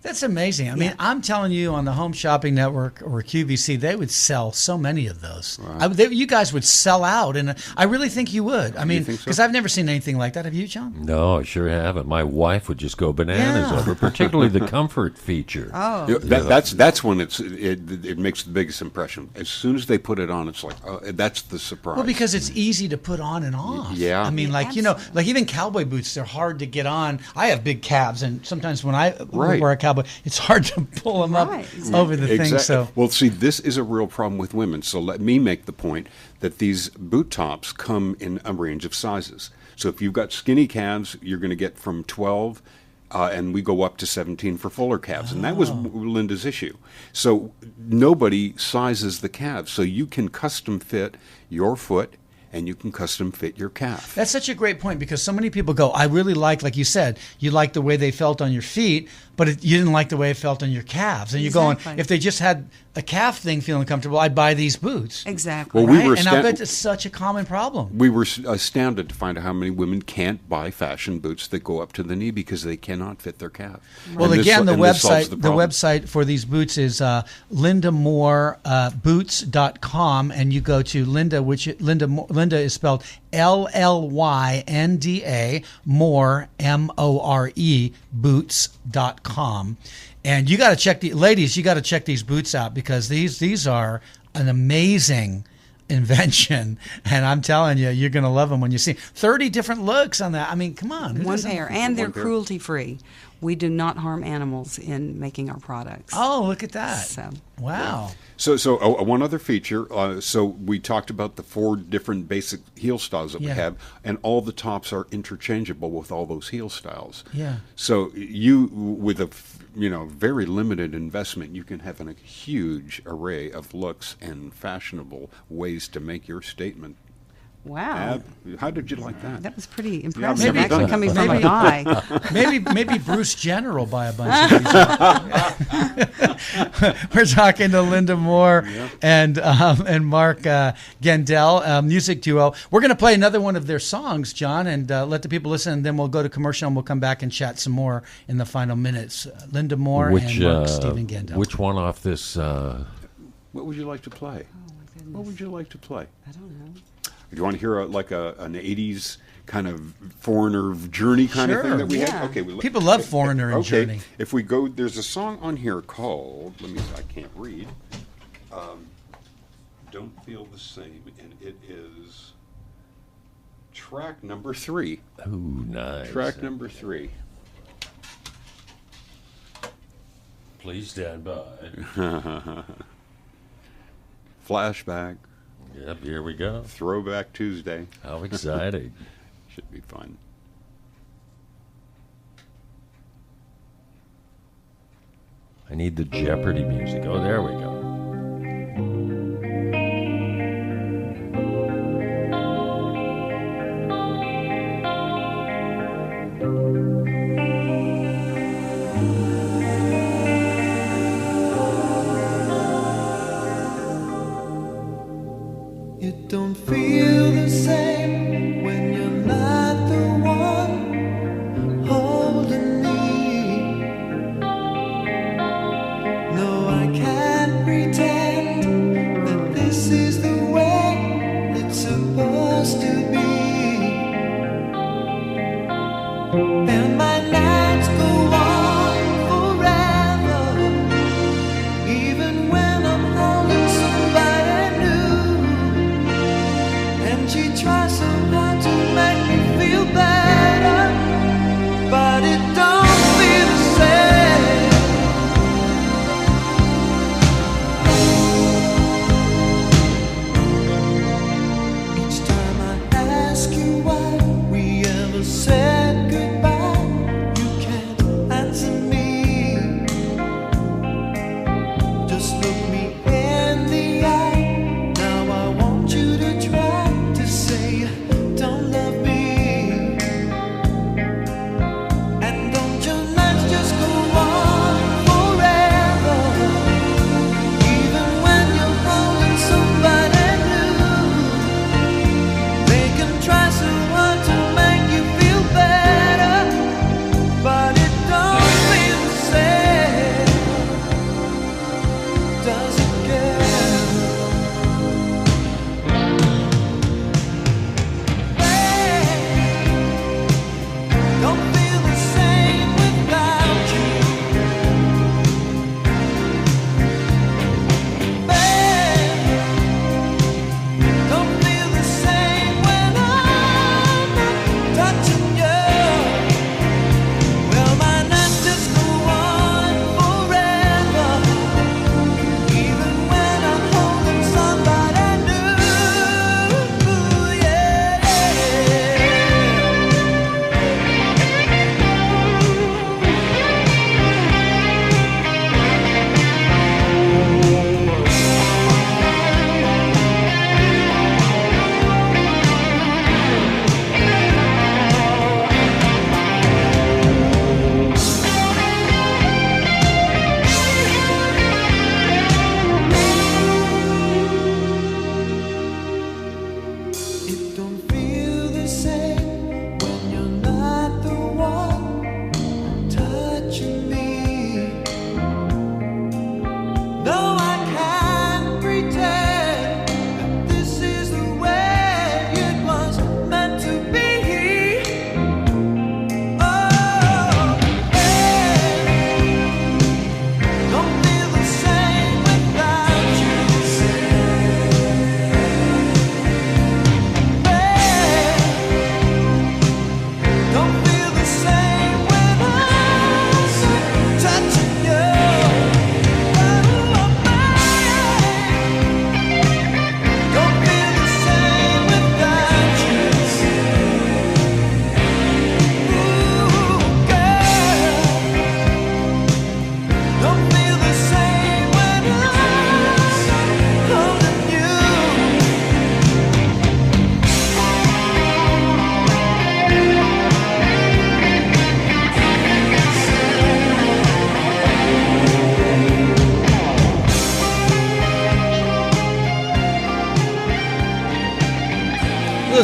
Speaker 2: That's amazing. I mean, I'm telling you, on the Home Shopping Network or QVC, they would sell so many of those.
Speaker 4: Right.
Speaker 2: You guys would sell out, and I really think you would. I mean,
Speaker 4: think so?
Speaker 2: because I've never seen anything like that. Have you, John?
Speaker 1: No, I sure haven't. My wife would just go bananas
Speaker 2: Yeah.
Speaker 1: over it, particularly the comfort feature.
Speaker 3: Oh.
Speaker 4: You know, that's when it makes the biggest impression. As soon as they put it on, it's like, oh, that's the surprise.
Speaker 2: Well, because it's easy to put on and off.
Speaker 4: Yeah.
Speaker 2: I mean, like, like even cowboy boots, they're hard to get on. I have big calves, and sometimes when I
Speaker 4: Right.
Speaker 2: wear a cowboy, it's hard to pull them up
Speaker 3: Right,
Speaker 2: over the thing. So
Speaker 4: Well, see, this is a real problem with women. So let me make the point that these boot tops come in a range of sizes. So if you've got skinny calves, you're going to get from 12, and we go up to 17 for fuller calves. And that was Linda's issue. So nobody sizes the calves. So you can custom fit your foot, and you can custom fit your calf.
Speaker 2: that's such a great point, because so many people go, I really like you said, you like the way they felt on your feet, but you didn't like the way it felt on your calves. And you're going,
Speaker 3: Exactly.
Speaker 2: if they just had a calf thing feeling comfortable, I'd buy these boots.
Speaker 3: Exactly.
Speaker 4: Well, we
Speaker 2: Right?
Speaker 4: were
Speaker 2: And I bet it's such a common problem.
Speaker 4: We were astounded to find out how many women can't buy fashion boots that go up to the knee because they cannot fit their calf.
Speaker 2: Well,
Speaker 4: And this-
Speaker 2: again, the
Speaker 4: and this solves
Speaker 2: website
Speaker 4: the
Speaker 2: the
Speaker 4: problem.
Speaker 2: website for these boots is lindamooreboots.com, and you go to Linda, which Linda is spelled Lynda, more MORE boots.com. And you got to check ladies, you got to check these boots out, because these are an amazing invention, and I'm telling you, you're going to love them when you see 30 different looks on that. I mean, come on. Who
Speaker 3: One
Speaker 2: doesn't-
Speaker 3: pair. And they're
Speaker 4: One pair.
Speaker 3: cruelty free. We do not harm animals in making our products.
Speaker 2: Oh, look at that.
Speaker 3: So
Speaker 2: Wow.
Speaker 4: So one other feature. So we talked about the 4 different basic heel styles that we
Speaker 2: Yeah.
Speaker 4: have, and all the tops are interchangeable with all those heel styles.
Speaker 2: Yeah.
Speaker 4: So you, with a very limited investment, you can have a huge array of looks and fashionable ways to make your statement.
Speaker 3: wow.
Speaker 4: How did you like that?
Speaker 3: That was pretty
Speaker 4: I've
Speaker 3: impressive,
Speaker 4: never done
Speaker 3: actually,
Speaker 4: that.
Speaker 3: coming from a
Speaker 2: Maybe-
Speaker 3: guy.
Speaker 2: Maybe Bruce Jenner will buy a bunch of these. We're talking to Linda Moore and Mark Gendel, music duo. We're going to play another one of their songs, John, and let the people listen, and then we'll go to commercial, and we'll come back and chat some more in the final minutes. Linda Moore and Mark Stephen Gendel.
Speaker 1: Which one off this?
Speaker 4: What would you like to play?
Speaker 3: Oh, my goodness.
Speaker 4: What would you like to play?
Speaker 3: I don't know.
Speaker 4: Do you want to hear an 80s kind of Foreigner journey kind of
Speaker 2: Sure.
Speaker 4: thing that we
Speaker 3: Yeah.
Speaker 4: had? Okay,
Speaker 2: People love Foreigner and
Speaker 4: okay.
Speaker 2: Journey.
Speaker 4: If we go, there's a song on here called, I can't read, Don't Feel the Same, and it is track number 3.
Speaker 1: Oh, nice.
Speaker 4: Track number 3.
Speaker 1: Please stand by.
Speaker 4: Flashback,
Speaker 1: Yep, here we go.
Speaker 4: Throwback Tuesday.
Speaker 1: How exciting.
Speaker 4: Should be fun.
Speaker 1: I need the Jeopardy music. Oh, there we go.
Speaker 7: It don't feel the same when you're not the one holding me. No, I can't pretend that this is the way it's supposed to be. And my nights go on forever, even when I'm holding somebody new. And she tries so hard to make me feel better, but it don't feel the same. Each time I ask you why we ever said goodbye,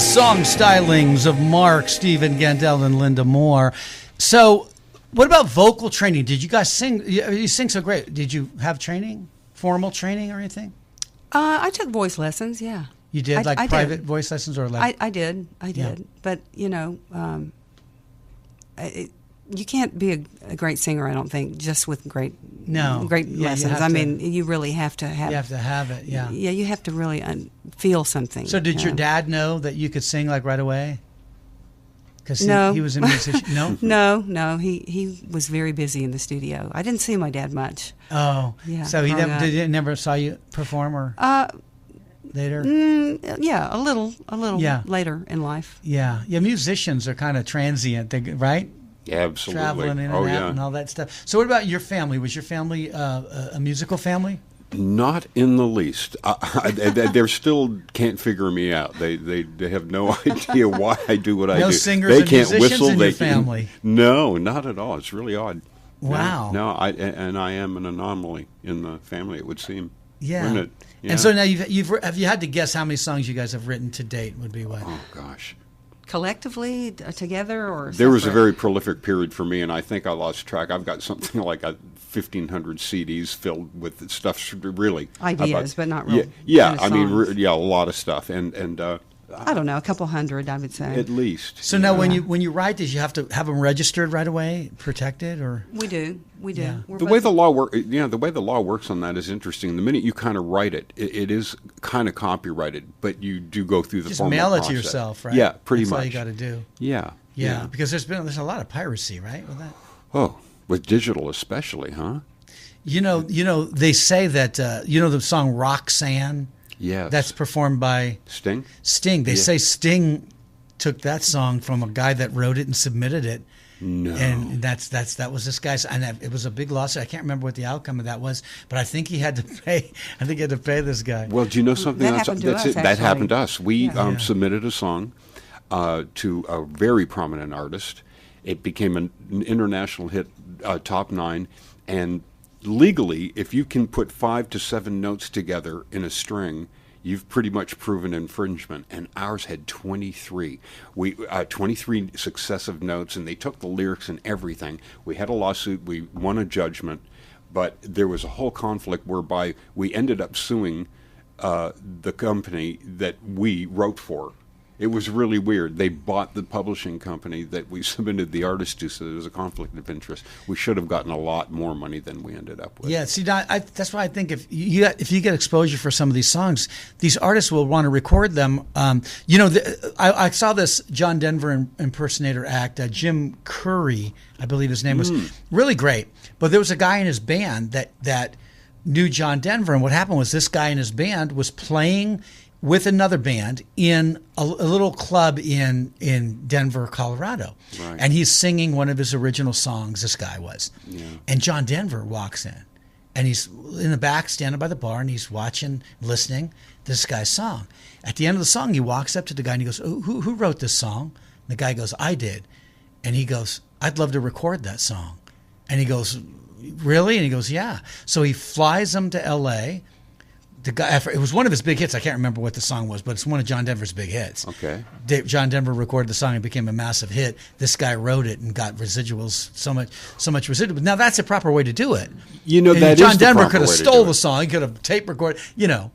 Speaker 2: song stylings of Mark, Stephen Gendel, and Linda Moore. So, what about vocal training? Did you guys sing? You sing so great. Did you have training, formal training or anything?
Speaker 3: I took voice lessons, yeah.
Speaker 2: You did,
Speaker 3: I
Speaker 2: private
Speaker 3: did.
Speaker 2: voice lessons or like?
Speaker 3: I did.
Speaker 2: Yeah.
Speaker 3: But, you know, you can't be a great singer, I don't think, just with great lessons. I mean, you really have to have.
Speaker 2: You have to have it, yeah.
Speaker 3: Yeah, you have to really feel something.
Speaker 2: So did your dad know that you could sing like right away? Because
Speaker 3: no.
Speaker 2: he was a musician. No?
Speaker 3: No. He was very busy in the studio. I didn't see my dad much.
Speaker 2: Oh.
Speaker 3: Yeah.
Speaker 2: So he never saw you perform or later?
Speaker 3: Yeah, a little later in life.
Speaker 2: Yeah. Yeah, musicians are kind of transient, right?
Speaker 4: Yeah, absolutely.
Speaker 2: Traveling in and out and all that stuff. So what about your family? Was your family a musical family?
Speaker 4: Not in the least. They still can't figure me out. They have no idea why I do what I do.
Speaker 2: No singers
Speaker 4: they
Speaker 2: and
Speaker 4: can't
Speaker 2: musicians
Speaker 4: whistle.
Speaker 2: in your family?
Speaker 4: No, not at all. It's really odd.
Speaker 2: Wow.
Speaker 4: No, I am an anomaly in the family, it would seem.
Speaker 2: Yeah.
Speaker 4: Wouldn't it? Yeah.
Speaker 2: And so now have you had to guess how many songs you guys have written to date? Would be what?
Speaker 4: Oh gosh.
Speaker 3: Collectively, together, or
Speaker 4: there was a
Speaker 3: separate?
Speaker 4: very prolific period for me, and I think I lost track. I've got something like 1,500 CDs filled with stuff. Really,
Speaker 3: ideas, but not real.
Speaker 4: Yeah,
Speaker 3: kind of
Speaker 4: a lot of stuff, and
Speaker 3: I don't know, a couple hundred, I would say.
Speaker 4: At least.
Speaker 2: So now, when you write these, you have to have them registered right away, protected, or
Speaker 3: we do.
Speaker 2: Yeah.
Speaker 4: The way the law works on that is interesting. The minute you kind of write it is kind of copyrighted, but you do go through the
Speaker 2: just
Speaker 4: formal
Speaker 2: mail it
Speaker 4: process.
Speaker 2: to yourself, right?
Speaker 4: Yeah, pretty
Speaker 2: That's
Speaker 4: much.
Speaker 2: all you got to do.
Speaker 4: Yeah.
Speaker 2: Because there's a lot of piracy, right, with that.
Speaker 4: Oh, with digital especially, huh?
Speaker 2: You know, they say that the song Roxanne.
Speaker 4: Yes.
Speaker 2: That's performed by
Speaker 4: Sting.
Speaker 2: They say Sting took that song from a guy that wrote it and submitted it.
Speaker 4: No.
Speaker 2: And that was this guy's, and it was a big lawsuit. I can't remember what the outcome of that was, but I think he had to pay. I think he had to pay this guy.
Speaker 4: Well, do you know something?
Speaker 3: That happened to us,
Speaker 4: That happened to us. We
Speaker 3: Yeah.
Speaker 4: submitted a song to a very prominent artist. It became an international hit, top 9, and legally, if you can put 5 to 7 notes together in a string, you've pretty much proven infringement. And ours had 23. 23 successive notes, and they took the lyrics and everything. We had a lawsuit. We won a judgment, but there was a whole conflict whereby we ended up suing the company that we wrote for. It was really weird. They bought the publishing company that we submitted the artist to, so there was a conflict of interest. We should have gotten a lot more money than we ended up with.
Speaker 2: Yeah, see, that's why I think if you get exposure for some of these songs, these artists will want to record them. I saw this John Denver impersonator act, Jim Curry, I believe his name was, really great. But there was a guy in his band that knew John Denver, and what happened was this guy in his band was playing with another band in a little club in Denver, Colorado.
Speaker 4: Right.
Speaker 2: And he's singing one of his original songs, this guy was.
Speaker 4: Yeah.
Speaker 2: And John Denver walks in, and he's in the back, standing by the bar, and he's watching, listening to this guy's song. At the end of the song, he walks up to the guy, and he goes, who wrote this song? And the guy goes, I did. And he goes, I'd love to record that song. And he goes, really? And he goes, yeah. So he flies him to L.A., the guy, it was one of his big hits. I can't remember what the song was, but it's one of John Denver's big hits.
Speaker 4: Okay.
Speaker 2: John Denver recorded the song and became a massive hit. This guy wrote it and got residuals, so much residual. Now that's a proper way to do it.
Speaker 4: That
Speaker 2: John
Speaker 4: is the
Speaker 2: Denver
Speaker 4: proper
Speaker 2: could have
Speaker 4: way to
Speaker 2: stole
Speaker 4: do
Speaker 2: the
Speaker 4: it.
Speaker 2: song. He could have tape recorded.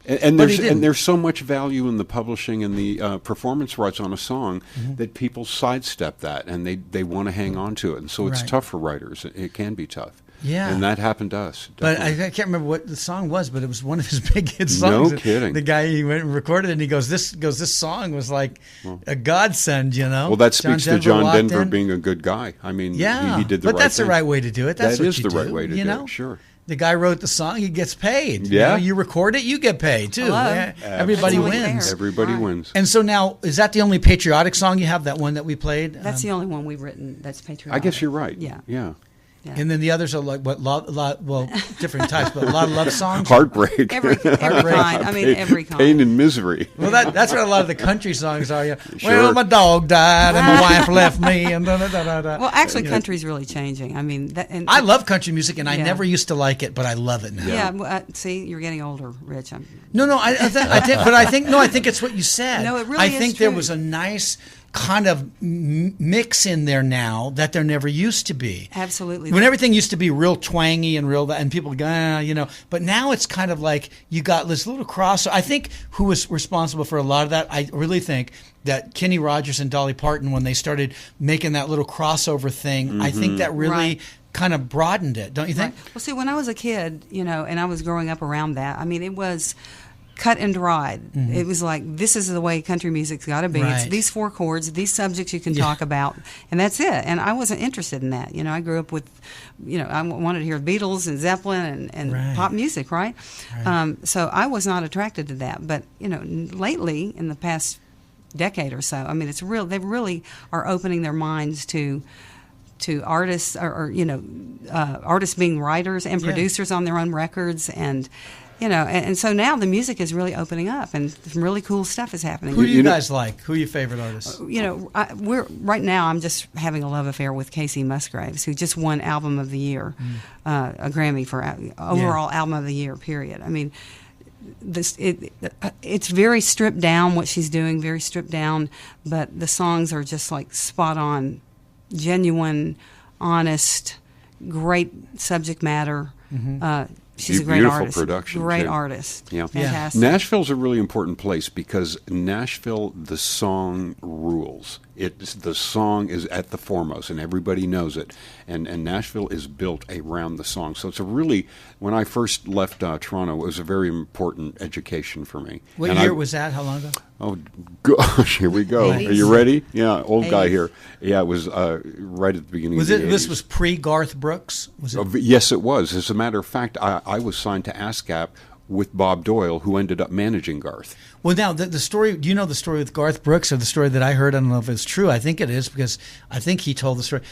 Speaker 4: And
Speaker 2: but he didn't.
Speaker 4: there's so much value in the publishing and the performance rights on a song that people sidestep that, and they want to hang on to it, and so it's
Speaker 2: Right.
Speaker 4: tough for writers. It can be tough.
Speaker 2: Yeah.
Speaker 4: And that happened to us.
Speaker 2: But
Speaker 4: definitely.
Speaker 2: I can't remember what the song was, but it was one of his big hit songs.
Speaker 4: No kidding.
Speaker 2: The guy, he went and recorded it, and he goes, this song was like a godsend,
Speaker 4: Well, that speaks to John
Speaker 2: walked
Speaker 4: Denver
Speaker 2: in.
Speaker 4: being a good guy. I mean,
Speaker 2: Yeah,
Speaker 4: he did the
Speaker 2: but
Speaker 4: right
Speaker 2: that's
Speaker 4: thing.
Speaker 2: the right way to do it. That's
Speaker 4: That
Speaker 2: what
Speaker 4: is
Speaker 2: you
Speaker 4: the
Speaker 2: do,
Speaker 4: right way to
Speaker 2: you
Speaker 4: do
Speaker 2: know?
Speaker 4: it, sure.
Speaker 2: The guy wrote the song, he gets paid.
Speaker 4: Yeah.
Speaker 2: You record it, you get paid too.
Speaker 3: Hello.
Speaker 2: Yeah. Everybody
Speaker 3: That's only
Speaker 2: wins.
Speaker 3: fair.
Speaker 4: Everybody
Speaker 3: Right.
Speaker 4: wins.
Speaker 2: And so now, is that the only patriotic song you have, that one that we played?
Speaker 3: That's the only one we've written that's patriotic.
Speaker 4: I guess you're right.
Speaker 3: Yeah.
Speaker 4: Yeah.
Speaker 3: Yeah.
Speaker 2: And then the others are like what? Well, different types, but a lot of love songs.
Speaker 4: Heartbreak.
Speaker 3: Every kind. I mean, every kind.
Speaker 4: Pain and misery.
Speaker 2: Well, that's what a lot of the country songs are. Yeah.
Speaker 4: Sure.
Speaker 2: Well, my dog died and my wife left me, and da da da da.
Speaker 3: Well, actually, country's really changing. I mean,
Speaker 2: I love country music, and I
Speaker 3: Yeah.
Speaker 2: never used to like it, but I love it now.
Speaker 3: Yeah. Well, see, you're getting older, Rich.
Speaker 2: No, I think it's what you said.
Speaker 3: No, it really
Speaker 2: I
Speaker 3: is
Speaker 2: think there
Speaker 3: true.
Speaker 2: was a nice kind of mix in there now that there never used to be.
Speaker 3: Absolutely.
Speaker 2: When everything used to be real twangy and real, and people go, but now it's kind of like you got this little cross. I think who was responsible for a lot of that, I really think that Kenny Rogers and Dolly Parton, when they started making that little crossover thing, I think that really
Speaker 3: Right.
Speaker 2: kind of broadened it, don't you think?
Speaker 3: Right. Well, see, when I was a kid, and I was growing up around that, I mean, it was cut and dried. It was like, this is the way country music's got to be. It's
Speaker 2: Right.
Speaker 3: these four chords, these subjects you can talk about, and that's it. And I wasn't interested in that. I grew up with, I wanted to hear Beatles and Zeppelin and
Speaker 2: Right.
Speaker 3: pop music, right? So I was not attracted to that. But, lately, in the past decade or so, I mean, it's real. They really are opening their minds to artists, or artists being writers and
Speaker 2: Yeah.
Speaker 3: producers on their own records, and and so now the music is really opening up, and some really cool stuff is happening.
Speaker 2: Who do you guys like? Who are your favorite artists?
Speaker 3: We're right now. I'm just having a love affair with Casey Musgraves, who just won Album of the Year, a Grammy for overall Album of the Year. Period. I mean, it's very stripped down what she's doing, very stripped down, but the songs are just like spot on, genuine, honest, great subject matter. She's a great
Speaker 4: Beautiful
Speaker 3: artist.
Speaker 4: production,
Speaker 3: Great
Speaker 4: too.
Speaker 3: artist.
Speaker 4: Yeah.
Speaker 3: Fantastic.
Speaker 4: Nashville's a really important place because Nashville, the song rules. The song is at the foremost, and everybody knows it. And Nashville is built around the song. So it's when I first left Toronto, it was a very important education for me.
Speaker 2: What year was that? How long ago?
Speaker 4: Oh, gosh, here we go.
Speaker 3: 80s.
Speaker 4: Are you ready? Yeah, old guy
Speaker 3: 80s.
Speaker 4: here. Yeah, it was right at the beginning
Speaker 2: Was
Speaker 4: of the
Speaker 2: it? This
Speaker 4: 80s.
Speaker 2: was pre-Garth Brooks. Was it?
Speaker 4: Yes, it was. As a matter of fact, I was signed to ASCAP with Bob Doyle, who ended up managing Garth.
Speaker 2: Well, now the story. Do you know the story with Garth Brooks, or the story that I heard? I don't know if it's true. I think it is, because I think he told the story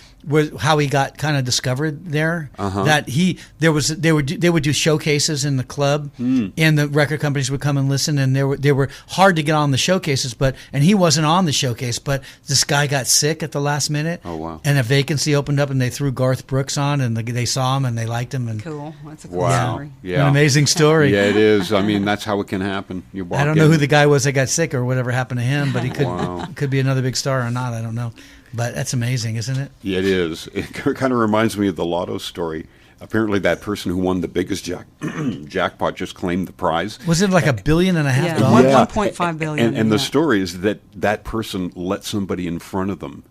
Speaker 2: how he got kind of discovered there. That they would do showcases in the club, and the record companies would come and listen, and they were hard to get on the showcases, and he wasn't on the showcase, but this guy got sick at the last minute.
Speaker 4: Oh, wow.
Speaker 2: And a vacancy opened up, and they threw Garth Brooks on, and they saw him and they liked him. And
Speaker 3: Cool. That's a cool
Speaker 4: Wow.
Speaker 3: story.
Speaker 4: Yeah.
Speaker 2: an amazing story.
Speaker 4: Yeah, it is. I mean, that's how it can happen. You walk
Speaker 2: I don't know
Speaker 4: in.
Speaker 2: who the guy was that got sick or whatever happened to him, but he
Speaker 4: Wow.
Speaker 2: could be another big star or not. I don't know. But that's amazing, isn't it?
Speaker 4: Yeah, it is. It kind of reminds me of the lotto story. Apparently, that person who won the biggest jackpot just claimed the prize.
Speaker 2: Was it like $1.5 billion?
Speaker 3: Yeah,
Speaker 2: dollars?
Speaker 3: 1.5 billion.
Speaker 4: And the
Speaker 3: yeah.
Speaker 4: story is that person let somebody in front of them.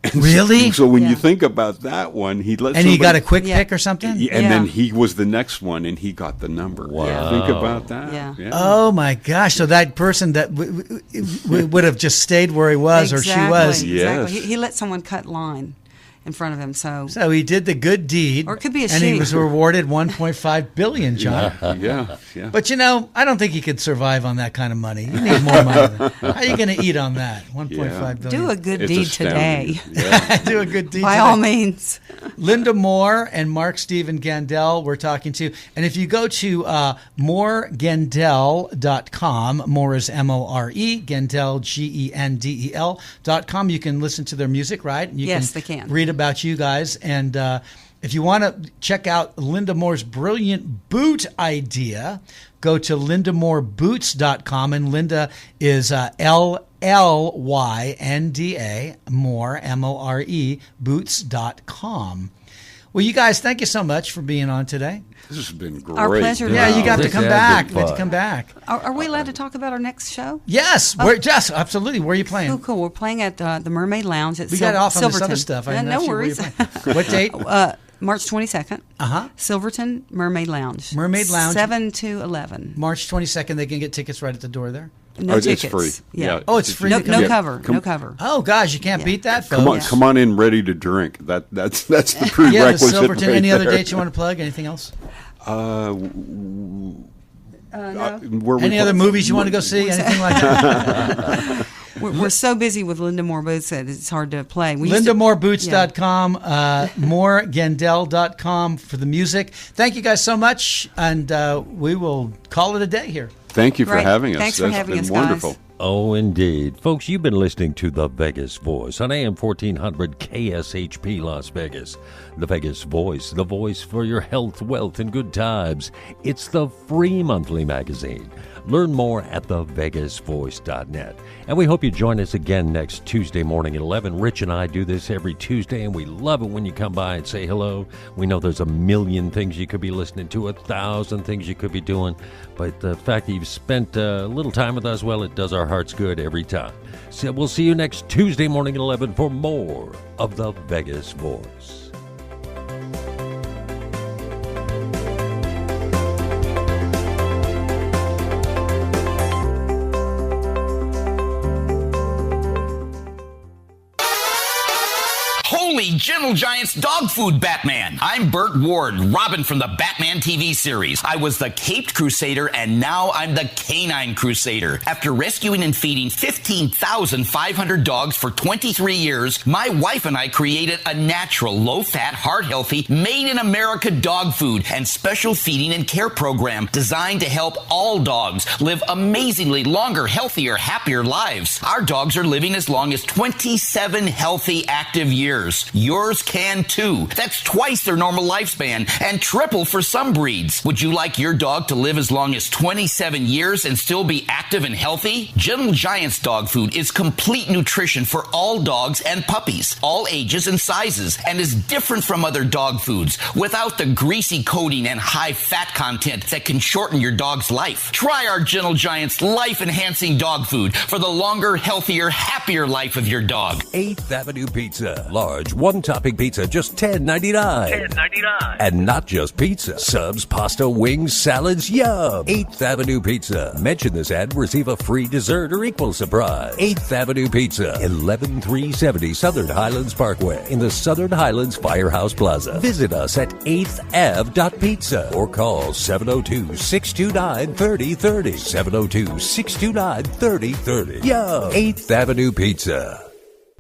Speaker 4: And
Speaker 2: Really?
Speaker 4: So when
Speaker 3: Yeah.
Speaker 4: you think about that one, he let
Speaker 2: And he got a
Speaker 4: somebody-
Speaker 2: quick
Speaker 3: Yeah.
Speaker 2: pick or something?
Speaker 4: And
Speaker 3: Yeah.
Speaker 4: then he was the next one, and he got the number.
Speaker 1: Wow.
Speaker 4: Think about that.
Speaker 3: Yeah.
Speaker 2: Oh my gosh! So that person that would have just stayed where he was or she was.
Speaker 4: Yes.
Speaker 3: Exactly. He let someone cut line in front of him. So
Speaker 2: So he did the good deed,
Speaker 3: Or it could be a
Speaker 2: and he
Speaker 3: she.
Speaker 2: was rewarded $1.5 billion, John.
Speaker 4: Yeah.
Speaker 2: But I don't think he could survive on that kind of money. You need more money. How are you going to eat on that? $1.5 billion.
Speaker 3: do a good
Speaker 4: It's
Speaker 3: deed
Speaker 4: astounding.
Speaker 3: today.
Speaker 4: Yeah.
Speaker 2: Do a good deed.
Speaker 3: By
Speaker 2: today.
Speaker 3: all means.
Speaker 2: Linda Moore and Mark Steven Gendel we're talking to. And if you go to moregendel.com, Moore is M-O-R-E, Gendel, Gendel.com, you can listen to their music, right? And you
Speaker 3: Yes, they can.
Speaker 2: read about you guys. And if you want to check out Linda Moore's brilliant boot idea, go to lindamooreboots.com. And Linda is L-L-Y-N-D-A, Moore, M-O-R-E, boots.com. Well, you guys, thank you so much for being on today.
Speaker 4: This has been great.
Speaker 3: Our pleasure.
Speaker 2: Yeah, you got to
Speaker 1: This
Speaker 2: come
Speaker 1: has
Speaker 2: back.
Speaker 1: been
Speaker 2: You have to
Speaker 1: fun.
Speaker 2: come back.
Speaker 3: Are we allowed to talk about our next show?
Speaker 2: Yes, yes, absolutely. Where are you playing?
Speaker 3: Cool. We're playing at the Mermaid Lounge at
Speaker 2: We got off on this
Speaker 3: Silverton.
Speaker 2: other stuff. I
Speaker 3: Yeah,
Speaker 2: didn't
Speaker 3: no
Speaker 2: ask you where
Speaker 3: worries.
Speaker 2: you're playing. What date?
Speaker 3: March 22nd.
Speaker 2: Uh-huh.
Speaker 3: Silverton Mermaid Lounge.
Speaker 2: Mermaid Lounge.
Speaker 3: 7 to 11.
Speaker 2: March 22nd. They can get tickets right at the door there.
Speaker 3: No
Speaker 4: It's
Speaker 3: tickets.
Speaker 4: free.
Speaker 3: Yeah.
Speaker 2: Oh, it's free.
Speaker 3: No,
Speaker 2: to come
Speaker 3: no
Speaker 2: in.
Speaker 3: cover.
Speaker 4: Come-
Speaker 3: No cover.
Speaker 2: Oh gosh, you can't
Speaker 3: Yeah.
Speaker 2: beat that,
Speaker 4: Come on,
Speaker 2: folks.
Speaker 4: come on in, ready to drink. That's the
Speaker 2: Yeah, the
Speaker 4: prerequisite.
Speaker 2: Silverton.
Speaker 4: right
Speaker 2: Any other
Speaker 4: there.
Speaker 2: dates you want to plug? Anything else?
Speaker 3: No.
Speaker 4: Where we
Speaker 2: Any other
Speaker 4: play-
Speaker 2: movies you want to go see? Anything like that?
Speaker 3: we're so busy with Linda Moore Boots that it's hard to play.
Speaker 2: LindaMooreBoots.com, moregendel.com for the music. Thank you guys so much, and we will call it a day here.
Speaker 4: Thank you for having us.
Speaker 3: Thanks for having us,
Speaker 4: wonderful.
Speaker 3: guys.
Speaker 1: Oh, indeed. Folks, you've been listening to The Vegas Voice on AM 1400 KSHP Las Vegas. The Vegas Voice, the voice for your health, wealth, and good times. It's the free monthly magazine. Learn more at thevegasvoice.net. And we hope you join us again next Tuesday morning at 11. Rich and I do this every Tuesday, and we love it when you come by and say hello. We know there's a million things you could be listening to, 1,000 things you could be doing. But the fact that you've spent a little time with us, well, it does our hearts good every time. So we'll see you next Tuesday morning at 11 for more of The Vegas Voice.
Speaker 8: Holy Gentle Giant's dog food Batman. I'm Burt Ward, Robin from the Batman TV series. I was the Caped Crusader, and now I'm the Canine Crusader. After rescuing and feeding 15,500 dogs for 23 years, my wife and I created a natural, low-fat, heart-healthy, made-in-America dog food and special feeding and care program designed to help all dogs live amazingly longer, healthier, happier lives. Our dogs are living as long as 27 healthy, active years. Yours can too. That's twice their normal lifespan and triple for some breeds. Would you like your dog to live as long as 27 years and still be active and healthy? Gentle Giant's dog food is complete nutrition for all dogs and puppies, all ages and sizes, and is different from other dog foods without the greasy coating and high fat content that can shorten your dog's life. Try our Gentle Giant's life-enhancing dog food for the longer, healthier, happier life of your dog.
Speaker 1: 8th Avenue Pizza. Large one-topping pizza, just $10.99. $10.99. And not just pizza. Subs, pasta, wings, salads, yum. 8th Avenue Pizza. Mention this ad, receive a free dessert or equal surprise. 8th Avenue Pizza. 11370 Southern Highlands Parkway in the Southern Highlands Firehouse Plaza. Visit us at 8thAv.pizza or call 702-629-3030. 702-629-3030. Yum. 8th Avenue Pizza.